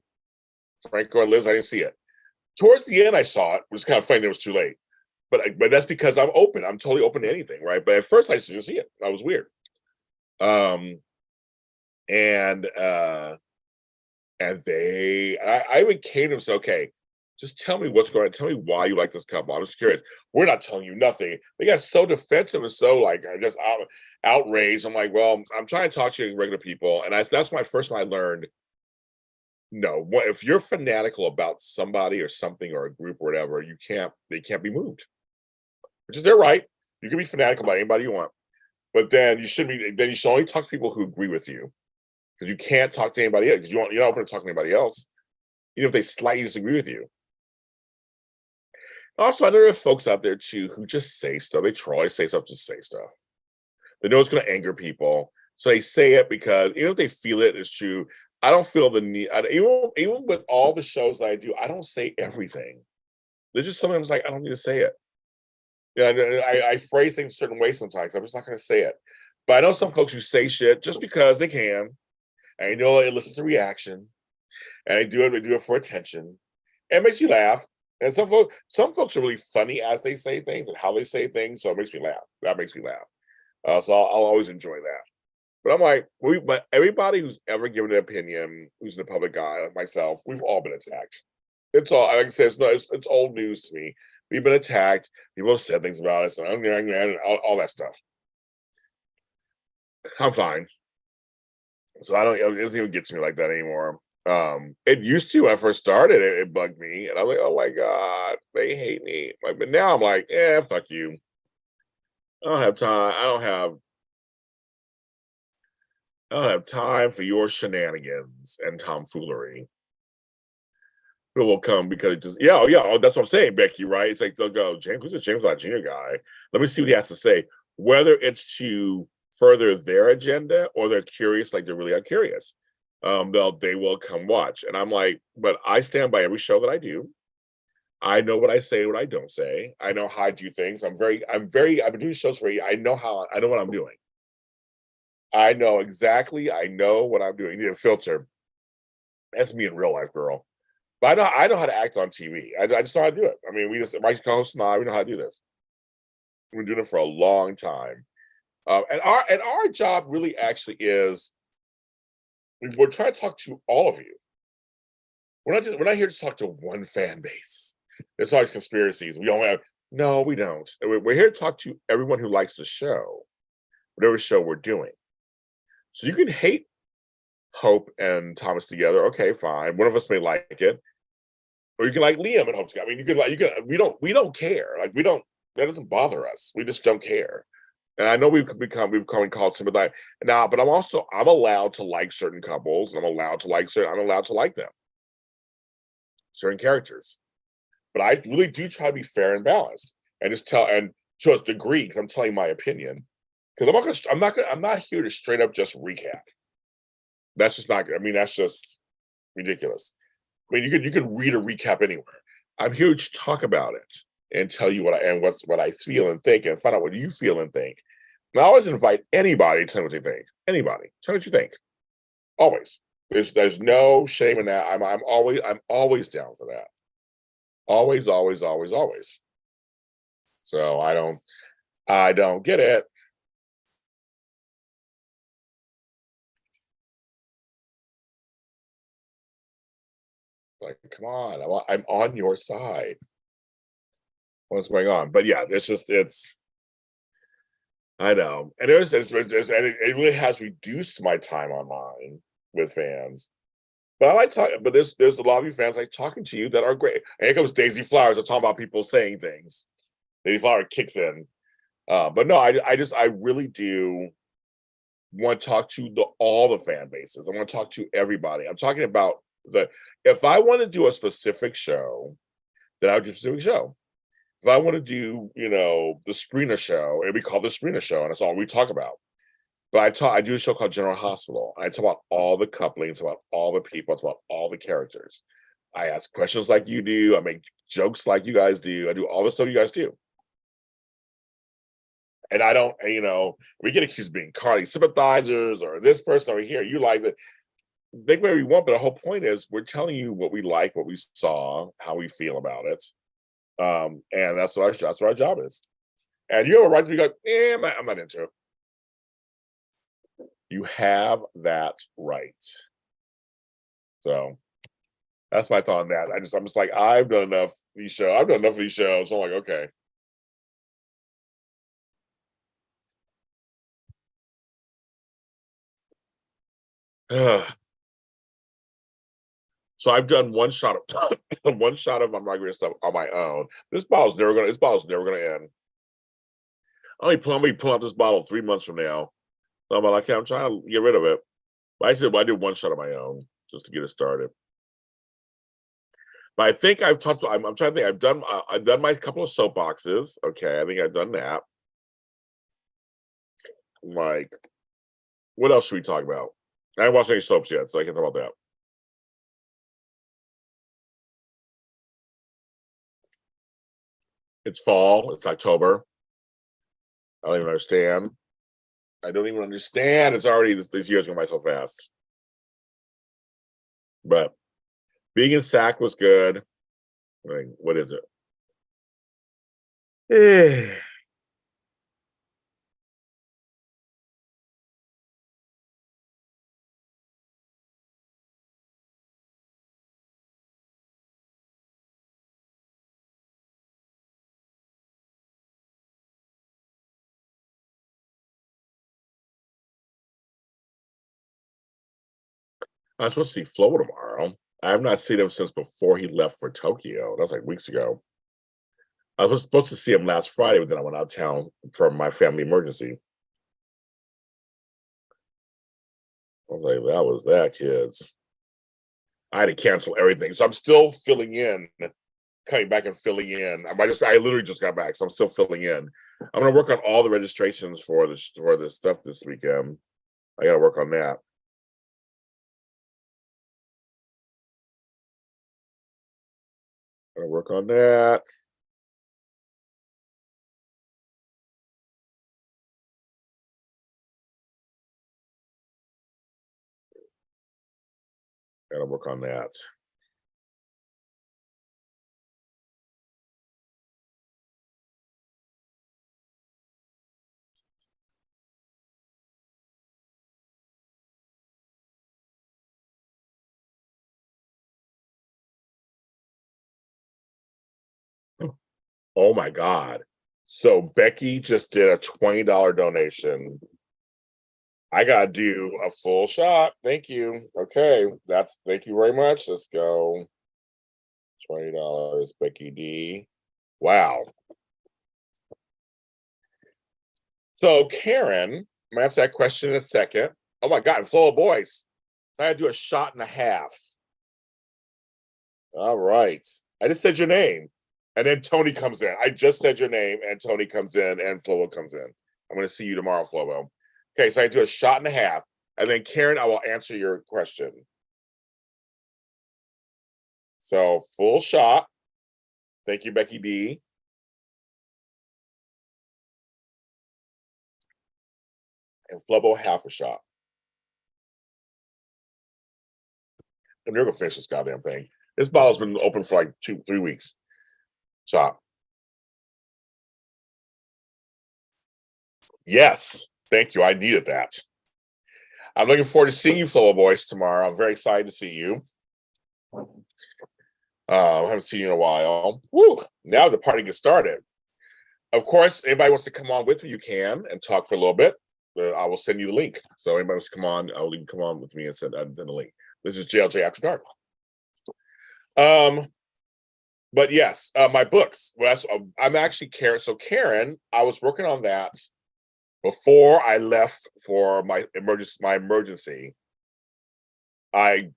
Franco and Liz, I didn't see it. Towards the end, I saw it. It was kind of funny. It was too late, but that's because I'm open. I'm totally open to anything, right? But at first, I didn't see it. That was weird. And I would came to them and said, okay, just tell me what's going on. Tell me why you like this couple. I'm just curious. We're not telling you nothing. They got so defensive and so like just outraged. I'm like, well, I'm trying to talk to you regular people, and that's my first time I learned. No, if you're fanatical about somebody or something or a group or whatever, they can't be moved. Which is their right. You can be fanatical about anybody you want, but then you should only talk to people who agree with you, because you can't talk to anybody else because you're not open to talking to anybody else, even if they slightly disagree with you. Also, I know there are folks out there too who just say stuff. They troll, say stuff, just say stuff. They know it's going to anger people, so they say it because even if they feel it is true. I don't feel the need. Even with all the shows that I do, I don't say everything. There's just sometimes like I don't need to say it. Yeah, I phrase things a certain way sometimes. I'm just not going to say it. But I know some folks who say shit just because they can, and you know it elicits a reaction, and they do it for attention. And it makes you laugh. And some folks are really funny as they say things and how they say things, so it makes me laugh. That makes me laugh. So I'll always enjoy that. But I'm like, but everybody who's ever given an opinion, who's in the public eye, like myself, we've all been attacked. It's all, like I said, it's old news to me. We've been attacked. People have said things about us, and all that stuff. I'm fine. So it doesn't even get to me like that anymore. It used to when I first started, it bugged me, and I'm like, oh my God, they hate me. Like, but now I'm like, yeah, fuck you. I don't have time. I don't have time for your shenanigans and tomfoolery. People will come because that's what I'm saying, Becky, right? It's like they'll go, James, who's this James Lott Jr. guy? Let me see what he has to say. Whether it's to further their agenda or they're curious, like they really are curious. They will come watch. And I'm like, but I stand by every show that I do. I know what I say and what I don't say. I know how I do things. I've been doing shows for I know what I'm doing. I know exactly. I know what I'm doing. You need a filter. That's me in real life, girl. But I know how to act on TV. I just know how to do it. I mean, my co-host and I, we know how to do this. We've been doing it for a long time. And our job really actually is we're trying to talk to all of you. We're not here to talk to one fan base. There's always conspiracies. We don't have no, we don't. We're here to talk to everyone who likes the show, whatever show we're doing. So you can hate Hope and Thomas together. Okay, fine. One of us may like it. Or you can like Liam and Hope together. I mean, we don't care. Like that doesn't bother us. We just don't care. And I know we've become called sympathize now, but I'm allowed to like certain couples, and I'm allowed to like them. Certain characters. But I really do try to be fair and balanced and just tell, and to a degree, because I'm telling my opinion. Because I'm not here to straight up just recap. That's just not, I mean, that's just ridiculous. I mean, you could read a recap anywhere. I'm here to talk about it and tell you what I feel and think, and find out what you feel and think. And I always invite anybody to tell me what they think. Anybody, tell me what you think. Always. There's no shame in that. I'm always down for that. Always, always, always, always. So I don't get it. Like, come on, I'm on your side. what's going on. But yeah, it's I know. And it really has reduced my time online with fans. But I like talking, but there's a lot of you fans like talking to you that are great. And here comes Daisy Flowers. I'm talking about people saying things. Daisy Flower kicks in. But no, I really do want to talk to all the fan bases. I want to talk to everybody. I'm talking about if I want to do a specific show, then I would do a specific show. If I want to do, the Springer show, it'd be called the Springer show, and that's all we talk about. But I do a show called General Hospital. I talk about all the couplings, about all the people, about all the characters. I ask questions like you do. I make jokes like you guys do. I do all the stuff you guys do. And I don't, we get accused of being Cardi sympathizers or this person over here. You like it. Think whatever you want, but the whole point is we're telling you what we like, what we saw, how we feel about it. And that's what our job is. And you have a right to be like, I'm not into it. You have that right. So that's my thought on that. I'm just like, I've done enough of these shows. So I'm like, okay. So I've done one shot of my margarita stuff on my own. This bottle's never gonna end. I'll be pulling out this bottle 3 months from now. So I'm like, I'm trying to get rid of it. But I said, I did one shot of my own just to get it started. But I think I'm trying to think. I've done my couple of soapboxes. Okay, I think I've done that. Like, what else should we talk about? I haven't watched any soaps yet, so I can talk about that. It's fall. It's October. I don't even understand. It's already this year's going by so fast. But being in SAC was good. What is it? I'm supposed to see Flo tomorrow. I have not seen him since before he left for Tokyo. That was like weeks ago. I was supposed to see him last Friday, but then I went out of town from my family emergency. I was like, that was that, kids. I had to cancel everything. So I'm still filling in, coming back and filling in. I literally just got back, so I'm still filling in. I'm gonna work on all the registrations for this stuff this weekend. I gotta work on that. Gotta work on that. Gotta work on that. Oh my God. So Becky just did a $20 donation. I gotta do a full shot. Thank you. Okay. Thank you very much. Let's go. $20, Becky D. Wow. So Karen, I'm gonna answer that question in a second. Oh my God, flow of voice. So I had to do a shot and a half. All right. I just said your name. And then Tony comes in. I just said your name, and Tony comes in, and Flo comes in. I'm going to see you tomorrow, Flo. Okay, so I do a shot and a half. And then, Karen, I will answer your question. So, full shot. Thank you, Becky D. And Flo, half a shot. I'm never going to finish this goddamn thing. This bottle's been open for like 2-3 weeks. Shot. Yes. Thank you. I needed that. I'm looking forward to seeing you, Flo Boys, tomorrow. I'm very excited to see you. I haven't seen you in a while. Woo! Now the party gets started. Of course, anybody wants to come on with me, you can, and talk for a little bit. I will send you the link. So anybody wants to come on, I'll come on with me and send the link. This is JLJ After Dark. But yes, my books. Well, I'm actually Karen. So Karen, I was working on that before I left for my emergency. I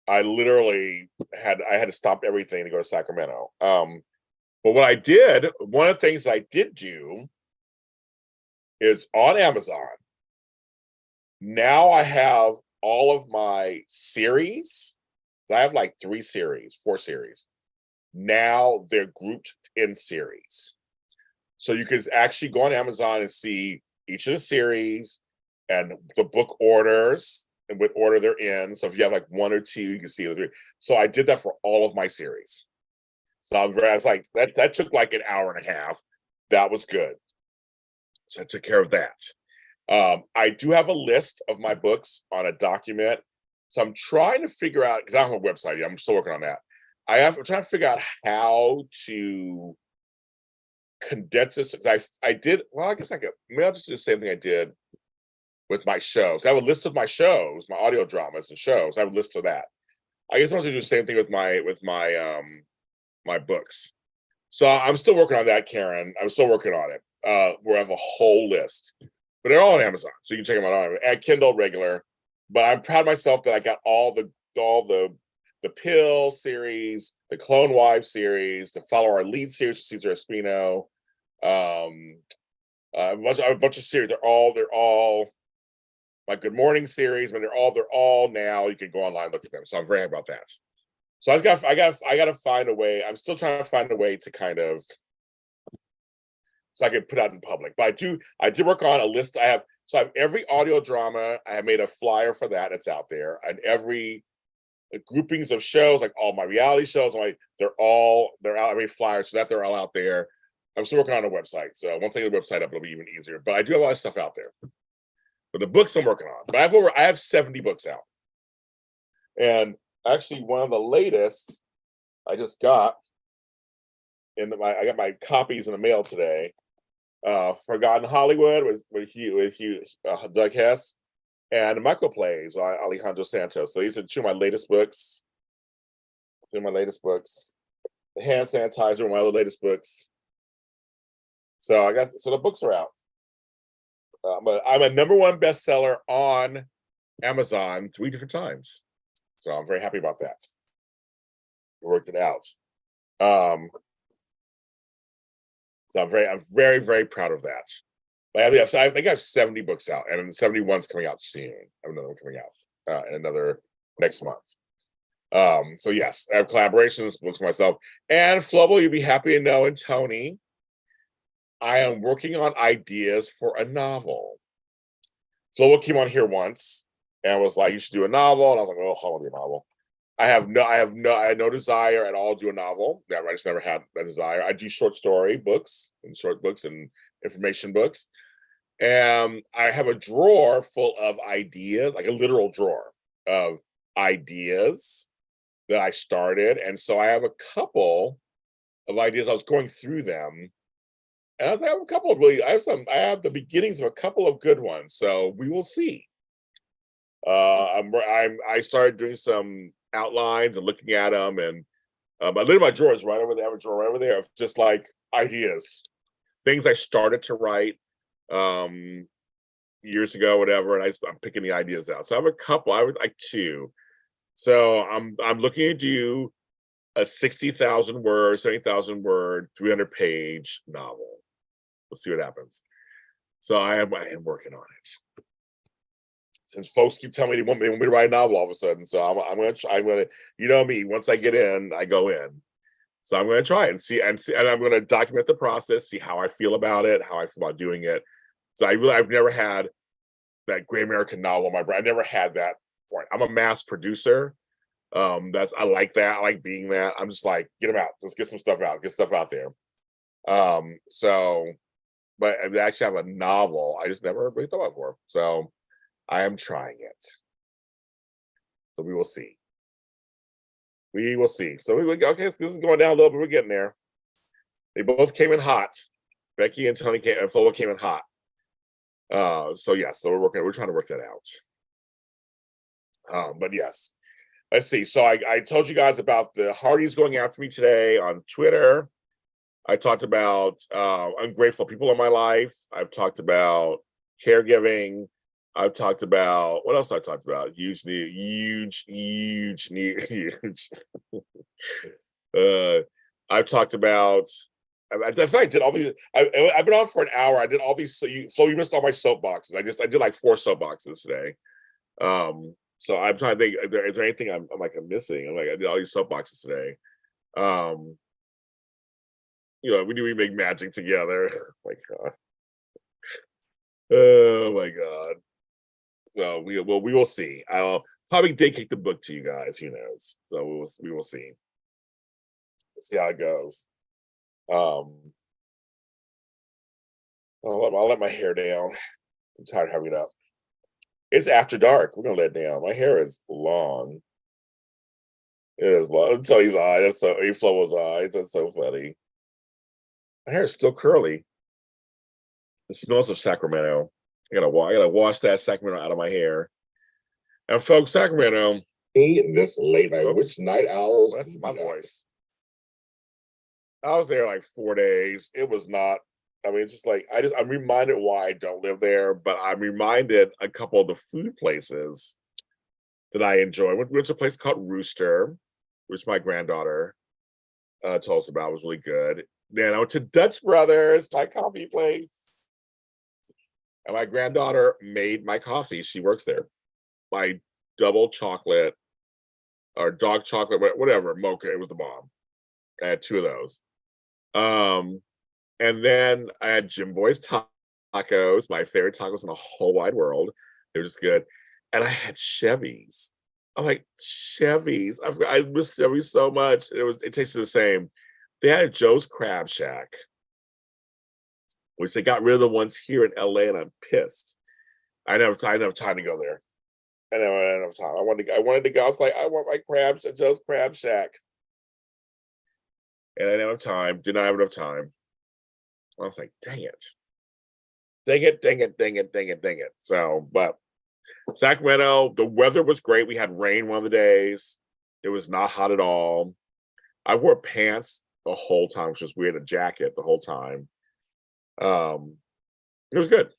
literally had to stop everything to go to Sacramento. But what I did, one of the things I did do is on Amazon. Now I have all of my series. I have like 4 series. Now they're grouped in series. So you can actually go on Amazon and see each of the series and the book orders and what order they're in. So if you have like 1 or 2, you can see the 3. So I did that for all of my series. So I was like, that took like an hour and a half. That was good. So I took care of that. I do have a list of my books on a document. So I'm trying to figure out, because I don't have a website yet, I'm still working on that. I'm trying to figure out how to condense this. I did, well, I guess maybe I'll just do the same thing I did with my shows. I have a list of my shows, my audio dramas and shows. I have a list of that. I guess I'll do the same thing with my my books. So I'm still working on that, Karen. I'm still working on it. Where I have a whole list, but they're all on Amazon, so you can check them out at Kindle regular. But I'm proud of myself that I got all the Pill series, the Clone Wives series, the Follow Our Lead series, Cesar Espino, a bunch of series. They're all my Good Morning series, but they're all now. You can go online and look at them. So I'm very happy about that. So I got to find a way. I'm still trying to find a way to kind of so I can put out in public. But I did work on a list. I have every audio drama. I have made a flyer for that. It's out there, and every groupings of shows, like all my reality shows, they're out. I made flyers so that they're all out there. I'm still working on a website. So once I get the website up, it'll be even easier. But I do have a lot of stuff out there. But the books I'm working on. But I have 70 books out. And actually, one of the latest I just got I got my copies in the mail today. Forgotten Hollywood with Doug Hess, and Microplays by Alejandro Santos. So these are 2 of my latest books. The hand sanitizer, one of the latest books. So the books are out. But I'm a #1 bestseller on Amazon 3 different times. So I'm very happy about that. We worked it out. So I'm very, very proud of that. But I think I have 70 books out, and 71's coming out soon. I have another one coming out in another next month. So yes, I have collaborations, books myself, and Flubble, you'll be happy to know, and Tony, I am working on ideas for a novel. Flubble came on here once and was like, "You should do a novel," and I was like, "Oh, I want to do a novel." I had no desire at all to do a novel. I just never had that desire. I do short books and information books. And I have a drawer full of ideas, like a literal drawer of ideas that I started. And so I have a couple of ideas. I was going through them. And I have a couple of I have the beginnings of a couple of good ones. So we will see. I started doing some outlines and looking at them, and I literally my drawer is right over there. I have a drawer right over there of just like ideas, things I started to write years ago, whatever, and I'm picking the ideas out. So I have a couple. I would like 2. So I'm looking to do a 60,000 word, 70,000 word, 300-page novel. We'll see what happens. So I am working on it. Since folks keep telling me they want me to write a novel all of a sudden, so I'm gonna, you know me. Once I get in, I go in. So I'm gonna try and see, and I'm gonna document the process, see how I feel about it, how I feel about doing it. So I've never had that great American novel in my brain. I never had that point. I'm a mass producer. I like that. I like being that. I'm just like, get them out. Let's get some stuff out. Get stuff out there. But I actually have a novel. I just never really thought about before. So I am trying it. So we will see. We will see. So okay, so this is going down a little bit. We're getting there. They both came in hot. Becky and Tony and Flo came in hot. So yeah, so we're trying to work that out. But yes. Let's see. So I told you guys about the Hardys going after me today on Twitter. I talked about ungrateful people in my life. I've talked about caregiving. I've talked about what else? I talked about huge need, huge. I've talked about. I did all these. I've been on for an hour. I did all these. So you missed all my soapboxes. I did like 4 soapboxes today. So I'm trying to think. Is there anything I'm missing? I'm like, I did all these soapboxes today. We make magic together. Oh my God. Oh my God. So we will see. I'll probably dedicate the book to you guys. Who knows? So we will see. We'll see how it goes. I'll let my hair down. I'm tired of having it up. It's after dark. We're gonna let it down. My hair is long. It is long. I'll tell you his eyes. That's so he Flo's eyes. That's so funny. My hair is still curly. It smells of Sacramento. I gotta wash that Sacramento out of my hair. And folks, Sacramento. In this late night, which night owl? That's my voice. I was there like 4 days. It was not. I mean, just like I'm reminded why I don't live there, but I'm reminded a couple of the food places that I enjoy. We went to a place called Rooster, which my granddaughter told us about. It was really good. Then I went to Dutch Brothers, my coffee place. And my granddaughter made my coffee. She works there. My double chocolate or dark chocolate, whatever, mocha. It was the bomb. I had 2 of those. And then I had Jim Boy's tacos, my favorite tacos in the whole wide world. They were just good. And I had Chevy's. I'm like, Chevy's. I miss Chevy's so much. It tasted the same. They had a Joe's Crab Shack, which they got rid of the ones here in LA, and I'm pissed. I didn't have time to go there. I didn't have time. I wanted to go. I was like, I want my crabs at Joe's Crab Shack. And I didn't have time. Did not have enough time. I was like, dang it. Dang it. So, but Sacramento, the weather was great. We had rain one of the days. It was not hot at all. I wore pants the whole time, which was weird, a jacket the whole time. It was good.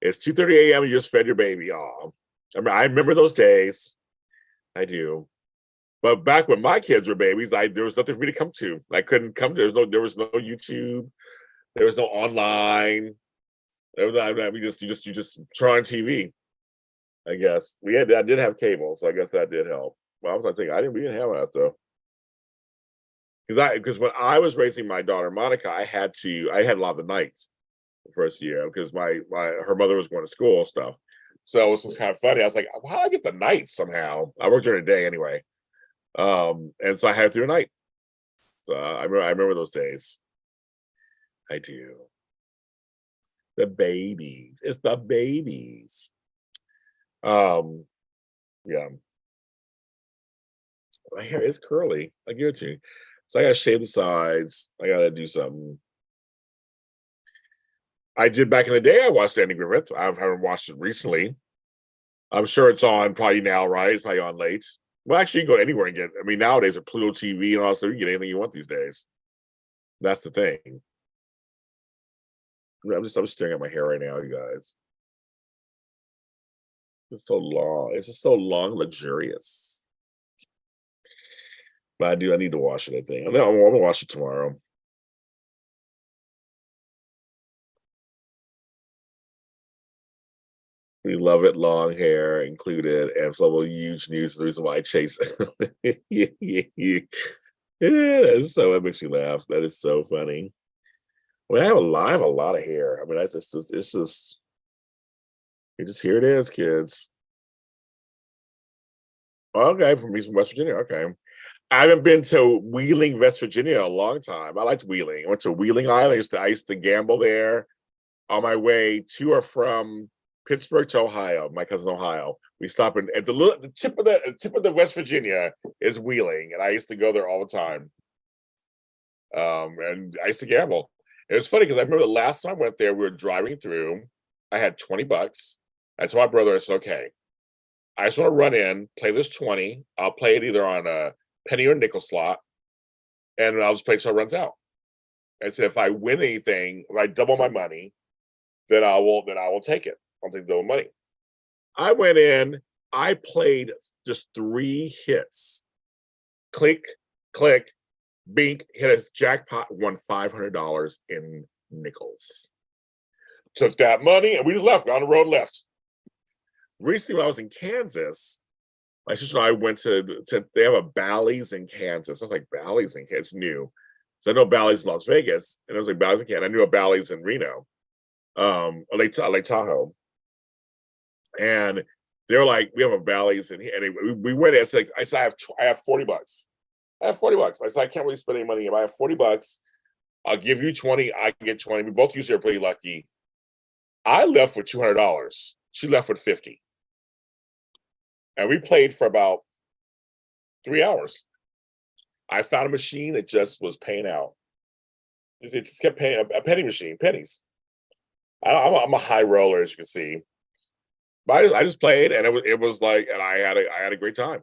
It's 2:30 a.m. You just fed your baby. Oh, I remember those days. I do. But back when my kids were babies, there was nothing for me to come to. I couldn't come to. There was no YouTube. There was no online. You just turn on TV. I guess I did have cable, so I guess that did help. Well, I was thinking we didn't have that though. Because when I was raising my daughter Monica, I had a lot of the nights the first year because her mother was going to school and stuff. So it was just kind of funny. I was like, how do I get the nights somehow? I worked during the day anyway. And so I had it through the night. So I remember those days. I do. The babies. It's the babies. Yeah. My hair is curly. I give it to you. So I gotta shave the sides. I gotta do something. I did back in the day. I watched Andy Griffith. I haven't watched it recently. I'm sure it's on probably now, right? It's probably on late. Well, actually, you can go anywhere and get. I mean, nowadays with Pluto TV and all, so you can get anything you want these days. That's the thing. I'm just staring at my hair right now, you guys. It's so long. It's just so long, luxurious. But I need to wash it. I think. I'm gonna wash it tomorrow. We love it, long hair included, and so huge news. The reason why I chase it. Yeah, that makes me laugh. That is so funny. Well, I have a lot of hair. I mean, it's just here it is, kids. Okay, from West Virginia. Okay. I haven't been to Wheeling, West Virginia in a long time. I liked Wheeling. I went to Wheeling Island. I used to gamble there on my way to or from Pittsburgh to Ohio. My cousin Ohio. We stop at the tip of the West Virginia is Wheeling, and I used to go there all the time. And I used to gamble. It was funny because I remember the last time I went there, we were driving through. I had $20. I told my brother, I said, okay, I just want to run in, play this 20. I'll play it either on a penny or nickel slot, and I'll just play till it runs out. I said, if I win anything, if I double my money, then I will take it. I'll take double money. I went in, I played just 3 hits. Click, click, bink, hit a jackpot, won $500 in nickels. Took that money and we just left, got on the road and left. Recently, when I was in Kansas, my sister and I went to they have a Bally's in Kansas. I was like, Bally's in Kansas, it's new. So I know Bally's in Las Vegas, and I was like, Bally's in Kansas. I knew a Bally's in Reno, Lake Tahoe. And they're like, we have a Bally's, and we went in. I said, I have $40. I have $40. I said, I can't really spend any money. If I have $40, I'll give you 20. I can get 20. We both usually are pretty lucky. I left with $200. She left with 50. And we played for about 3 hours. I found a machine that just was paying out. It just kept paying, a penny machine, pennies. I'm a high roller, as you can see. But I just played, and it was like, and I had a great time.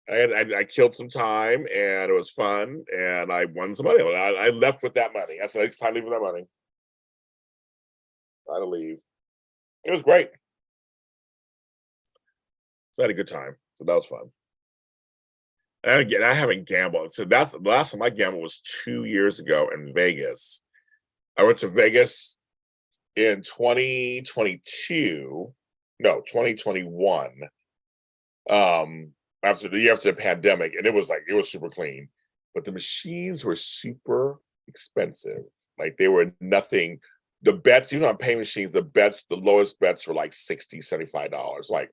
I killed some time, and it was fun, and I won some money. I left with that money. I said, it's time to leave with that money. Time to leave. It was great. So I had a good time. So that was fun. And again, I haven't gambled. So that's the last time I gambled was 2 years ago in Vegas. I went to Vegas in 2022. No, 2021. After the pandemic, and it was super clean. But the machines were super expensive. Like they were nothing. The bets, even on pay machines, the lowest bets were like $60, $75. Like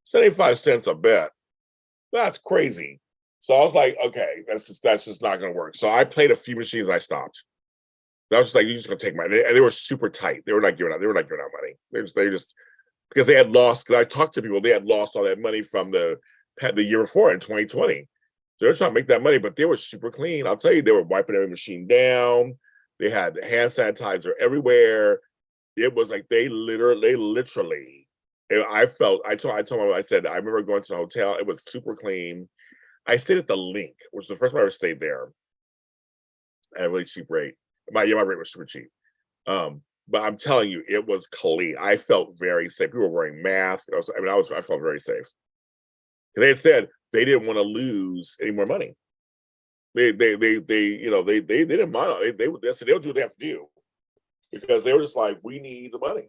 75 cents a bet. That's crazy. So I was like, okay, that's just not gonna work. So I played a few machines and I stopped. I was just like, you're just gonna take my, and they were super tight. They were not giving out money. They just because they had lost, because I talked to people, they had lost all that money from the year before in 2020. So they were trying to make that money, but they were super clean. I'll tell you, they were wiping every machine down. They had hand sanitizer everywhere. It was like they literally. I told them, I said, I remember going to a hotel. It was super clean. I stayed at the Link, which was the first time I ever stayed there at a really cheap rate. My rate was super cheap. But I'm telling you, it was clean. I felt very safe. People were wearing masks. I felt very safe. And they had said they didn't want to lose any more money. They didn't mind. They said they'll do what they have to do because they were just like, we need the money.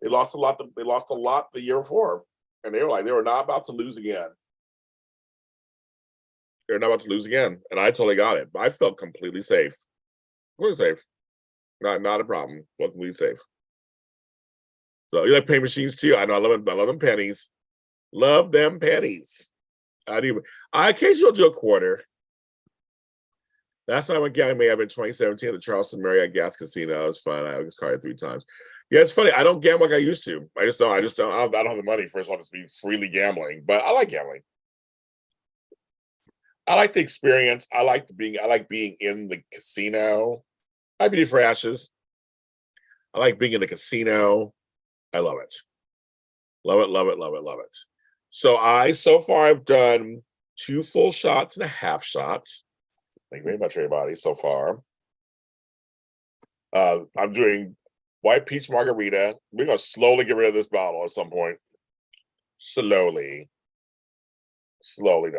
They lost a lot. They lost a lot the year before, and they were not about to lose again. They're not about to lose again, and I totally got it. I felt completely safe. Completely safe. Not a problem. Felt completely safe. So you like pay machines too? I know. I love them pennies. Love them pennies. I occasionally do a quarter. Last time I went gambling may have been 2017 at the Charleston Marriott Gas Casino. It was fun. I was carded 3 times. Yeah, it's funny. I don't gamble like I used to. I don't have the money for it to be freely gambling, but I like gambling. I like the experience. I like being in the casino. I'd be for ashes. I like being in the casino. I love it. Love it, love it, love it, love it. So far I've done 2 full shots and a half shots. Thank you very much, everybody, so far. I'm doing white peach margarita. We're gonna slowly get rid of this bottle at some point. Slowly. Slowly.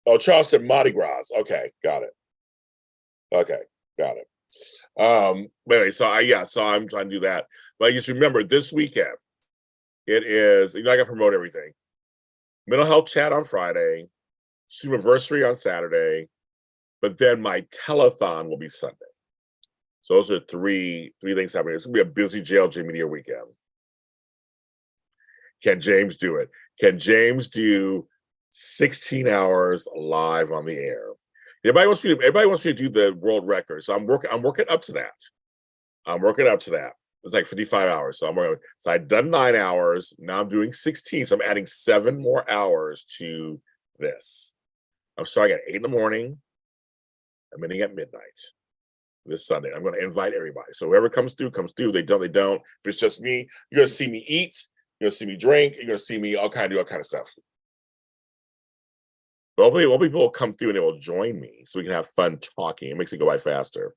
Oh, Charles said Mardi Gras. Okay, got it. Okay, got it. But anyway, so I'm trying to do that. But just remember, this weekend, it is, I gotta promote everything. Mental health chat on Friday, Zoom-a-Versary on Saturday, but then my telethon will be Sunday. So those are three things happening. It's gonna be a busy JLJ media weekend. Can James do it? Can James do 16 hours live on the air? Everybody wants me to do the world record. So I'm working up to that. I'm working up to that. It's like 55 hours. So I've done 9 hours. Now I'm doing 16. So I'm adding 7 more hours to this. I'm starting at 8 in the morning. I'm ending at midnight this Sunday. I'm going to invite everybody. So whoever comes through, comes through. They don't, they don't. If it's just me, you're going to see me eat. You're going to see me drink. You're going to see me do all kind of stuff. But hopefully people will come through and they will join me so we can have fun talking. It makes it go by faster.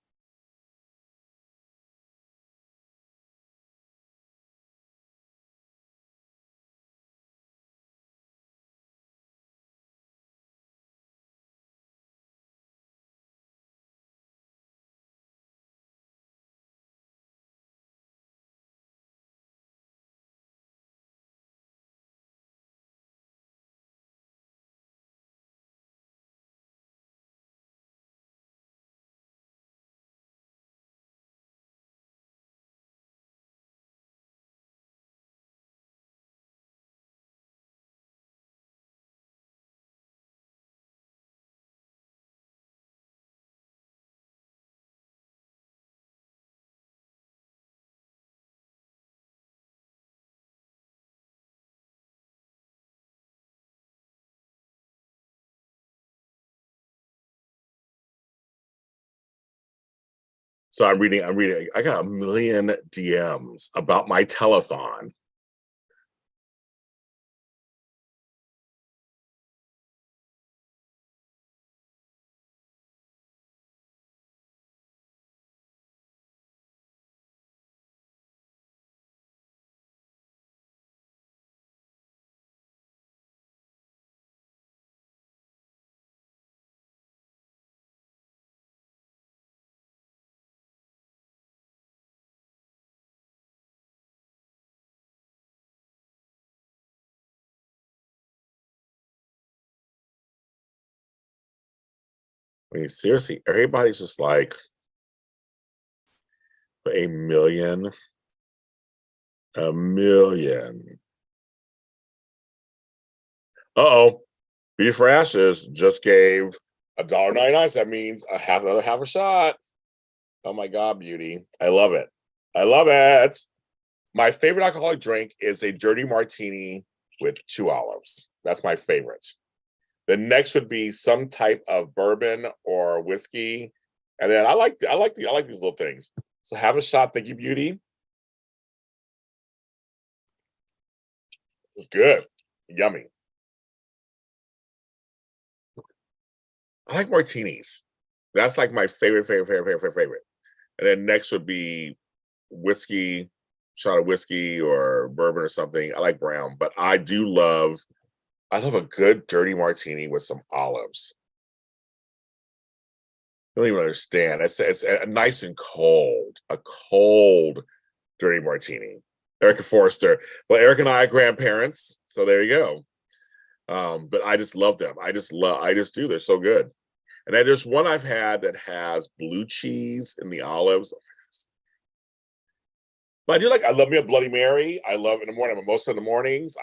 So I'm reading, I got 1 million DMs about my telethon. I mean, seriously, everybody's just like 1 million, 1 million. Uh-oh. Beef Rashes just gave $1.99. So that means another half a shot. Oh my God, beauty. I love it. I love it. My favorite alcoholic drink is a dirty martini with 2 olives. That's my favorite. The next would be some type of bourbon or whiskey. And then I like these little things. So have a shot. Thank you, beauty. It's good. Yummy. I like martinis. That's like my favorite. And then next would be whiskey, shot of whiskey or bourbon or something. I like brown, but I love a good dirty martini with some olives. I don't even understand. It's a nice and cold, a cold dirty martini. Erica Forrester. Well, Eric and I are grandparents, so there you go. But I just love them. I just do. They're so good. And then there's one I've had that has blue cheese in the olives. But I love me a Bloody Mary. I love in the morning, most of the mornings.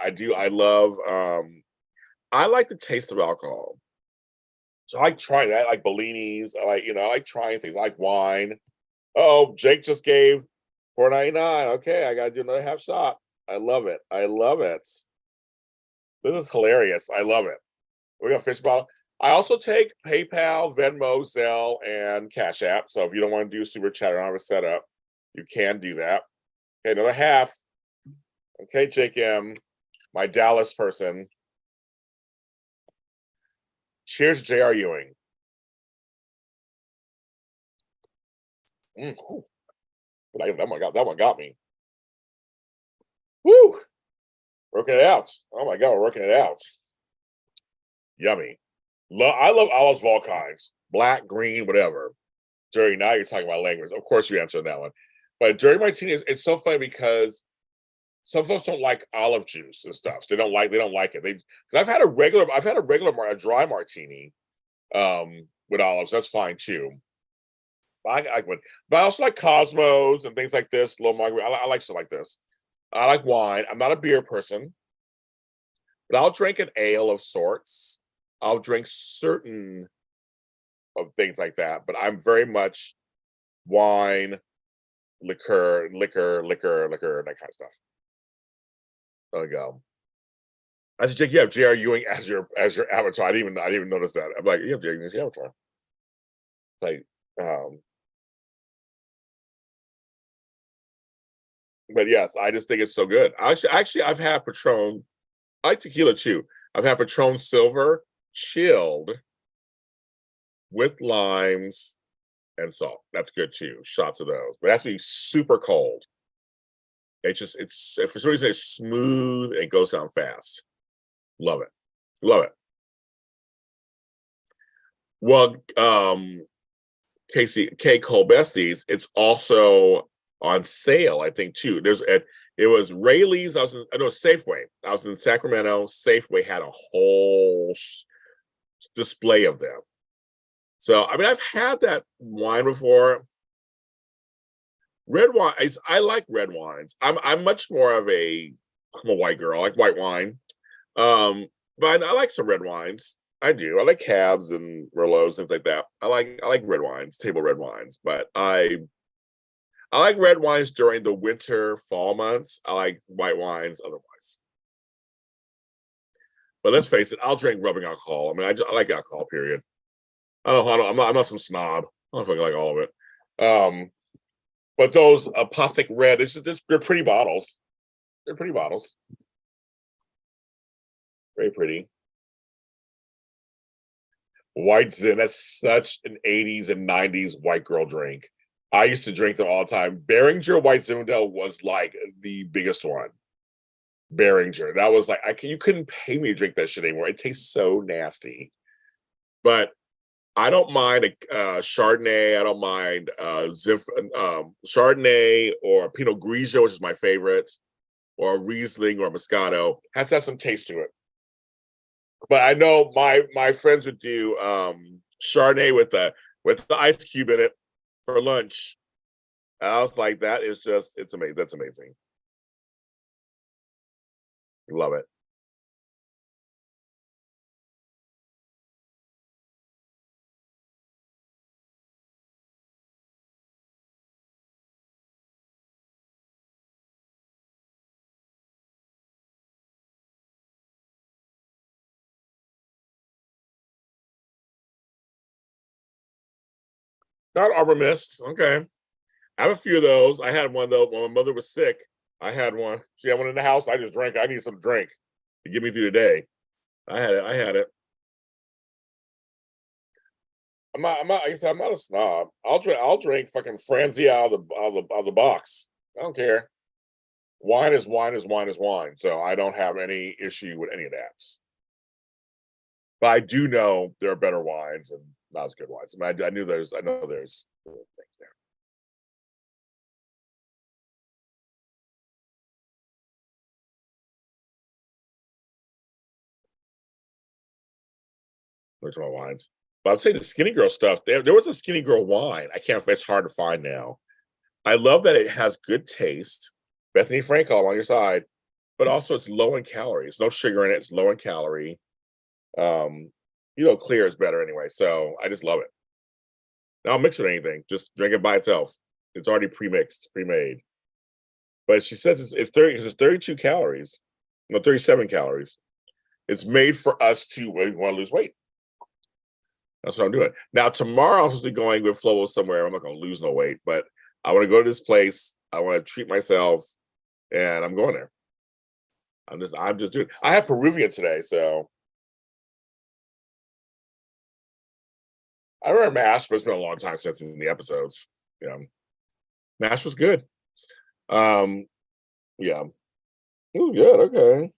I like the taste of alcohol. So I like trying that. I like Bellinis. I like trying things. I like wine. Oh, Jake just gave $4.99. Okay, I gotta do another half shot. I love it. I love it. This is hilarious. I love it. We're gonna fish bottle. I also take PayPal, Venmo, Zelle, and Cash App. So if you don't want to do super chat, I don't have a setup, you can do that. Okay, another half. Okay, Jake M, my Dallas person. Cheers, J.R. Ewing. That one got me. Woo! Working it out. Oh my God, we're working it out. Yummy. I love olives of all kinds. Black, green, whatever. Jerry, now you're talking about language. Of course you answered that one. But dirty martini it's so funny because some folks don't like olive juice and stuff. They don't like it. Because I've had a dry martini with olives. That's fine too. But I also like Cosmos and things like this. Little margarita. I like stuff like this. I like wine. I'm not a beer person, but I'll drink an ale of sorts. I'll drink certain of things like that. But I'm very much wine, liquor, that kind of stuff. There we go. I said, Jake, you have J.R. Ewing as your avatar. I didn't even notice that. I'm like, you have J.R. Ewing as your avatar. Like, but yes, I just think it's so good. Actually, I've had Patron. I like tequila too. I've had Patron Silver chilled with limes and salt. That's good too. Shots of those, but it has to be super cold. It's for some reason it's smooth and goes down fast. Love it, love it. Well, Casey K Cole Besties, it's also on sale, I think too. It was Rayleigh's. I know Safeway. I was in Sacramento. Safeway had a whole display of them. So I mean, I've had that wine before. Red wine, I like red wines. I'm much more of I'm a white girl. I like white wine. But I like some red wines. I do. I like cabs and merlots, things like that. I like red wines, table red wines. But I like red wines during the winter, fall months. I like white wines otherwise. But let's face it, I'll drink rubbing alcohol. I mean, I like alcohol. Period. I'm not some snob. I don't fucking like all of it. But those apothic red, they're pretty bottles. They're pretty bottles. Very pretty. White Zin, that's such an 80s and 90s white girl drink. I used to drink them all the time. Beringer White Zinfandel was like the biggest one. Beringer. That was like, you couldn't pay me to drink that shit anymore. It tastes so nasty. But I don't mind a Chardonnay. I don't mind Chardonnay or Pinot Grigio, which is my favorite, or Riesling or Moscato. Has to have some taste to it. But I know my friends would do Chardonnay with the ice cube in it for lunch. And I was like, it's amazing. That's amazing. Love it. Not Arbor Mist. Okay. I have a few of those. I had one though when my mother was sick. I had one. She had one in the house. I just drank. I need some drink to get me through the day. I had it. I had it. Like I said, I'm not a snob. I'll drink fucking Franzi out of the box. I don't care. Wine is wine is wine is wine. So I don't have any issue with any of that. But I do know there are better wines and not as good wines. I mean, I know there's things there. There's my wines. But I'd say the skinny girl stuff, there was a skinny girl wine. It's hard to find now. I love that it has good taste. Bethany Frankel on your side, but also it's low in calories. No sugar in it. It's low in calorie. Um, clear is better anyway. So I just love it. I don't mix with anything. Just drink it by itself. It's already pre-mixed, pre-made. But she says it's 30 because it's 32 calories. No, 37 calories. It's made for us to want to lose weight. That's what I'm doing. Now tomorrow I'm supposed to be going with Flo somewhere. I'm not going to lose no weight, but I want to go to this place. I want to treat myself, and I'm going there. I'm just doing. I had Peruvian today, so I remember Mash, but it's been a long time since in the episodes. Yeah, Mash was good. Yeah, it was good. Okay,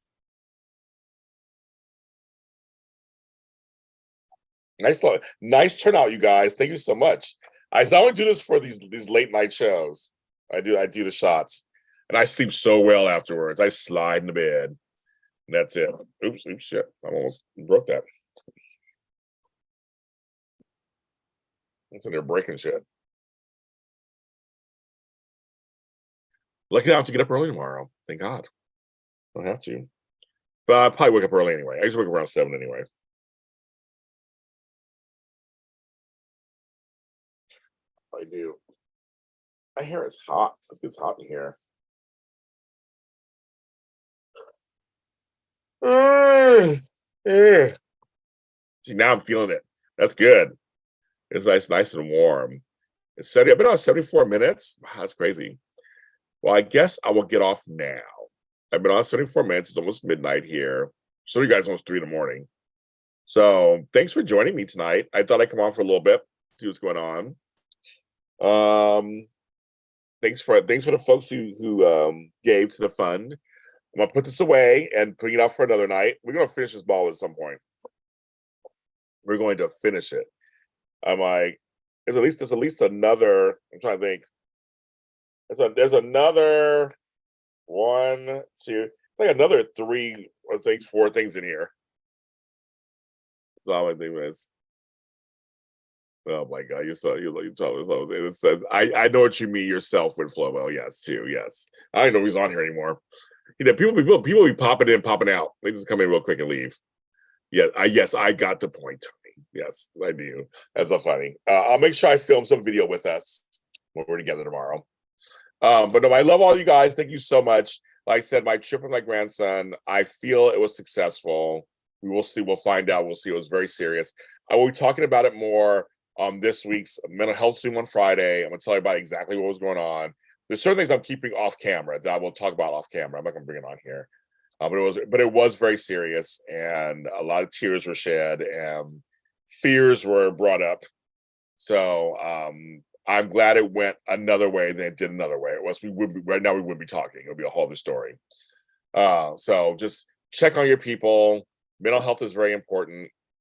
nice turnout, you guys. Thank you so much. I only do this for these late night shows. I do the shots, and I sleep so well afterwards. I slide in the bed. And that's it. Oops, shit. I almost broke that. It's in there breaking shit. Lucky I don't have to get up early tomorrow. Thank God. I don't have to. But I probably wake up early anyway. I usually wake up around 7 anyway. I do. My hair is hot. It's hot in here. Ugh. Ugh. See, now I'm feeling it. That's good. It's nice and warm. It's 70. I've been on 74 minutes. Wow, that's crazy. Well, I guess I will get off now. I've been on 74 minutes. It's almost midnight here. So you guys almost 3 in the morning. So thanks for joining me tonight. I thought I'd come on for a little bit, see what's going on. Thanks for the folks who gave to the fund. I'm gonna put this away and put it out for another night. We're gonna finish this ball at some point. We're going to finish it. I'm like, there's at least another. I'm trying to think. There's another 1, 2, like another 3 or 4 things in here. That's all I think is. Oh my God, I know what you mean yourself with Flomo. Yes, too. Yes. I don't know he's on here anymore. You know, people be popping in, popping out. They just come in real quick and leave. Yeah, I got the point, Tony. Yes, I do. That's so funny. I'll make sure I film some video with us when we're together tomorrow. But no, I love all you guys. Thank you so much. Like I said, my trip with my grandson, I feel it was successful. We will see. We'll find out. We'll see. It was very serious. I will be talking about it more on this week's mental health Zoom on Friday. I'm going to tell you about exactly what was going on. There's certain things I'm keeping off camera that I will talk about off camera. I'm not going to bring it on here. But it was very serious, and a lot of tears were shed, and fears were brought up. So I'm glad it went another way than it did another way. It was right now we wouldn't be talking. It would be a whole other story. So just check on your people. Mental health is very important.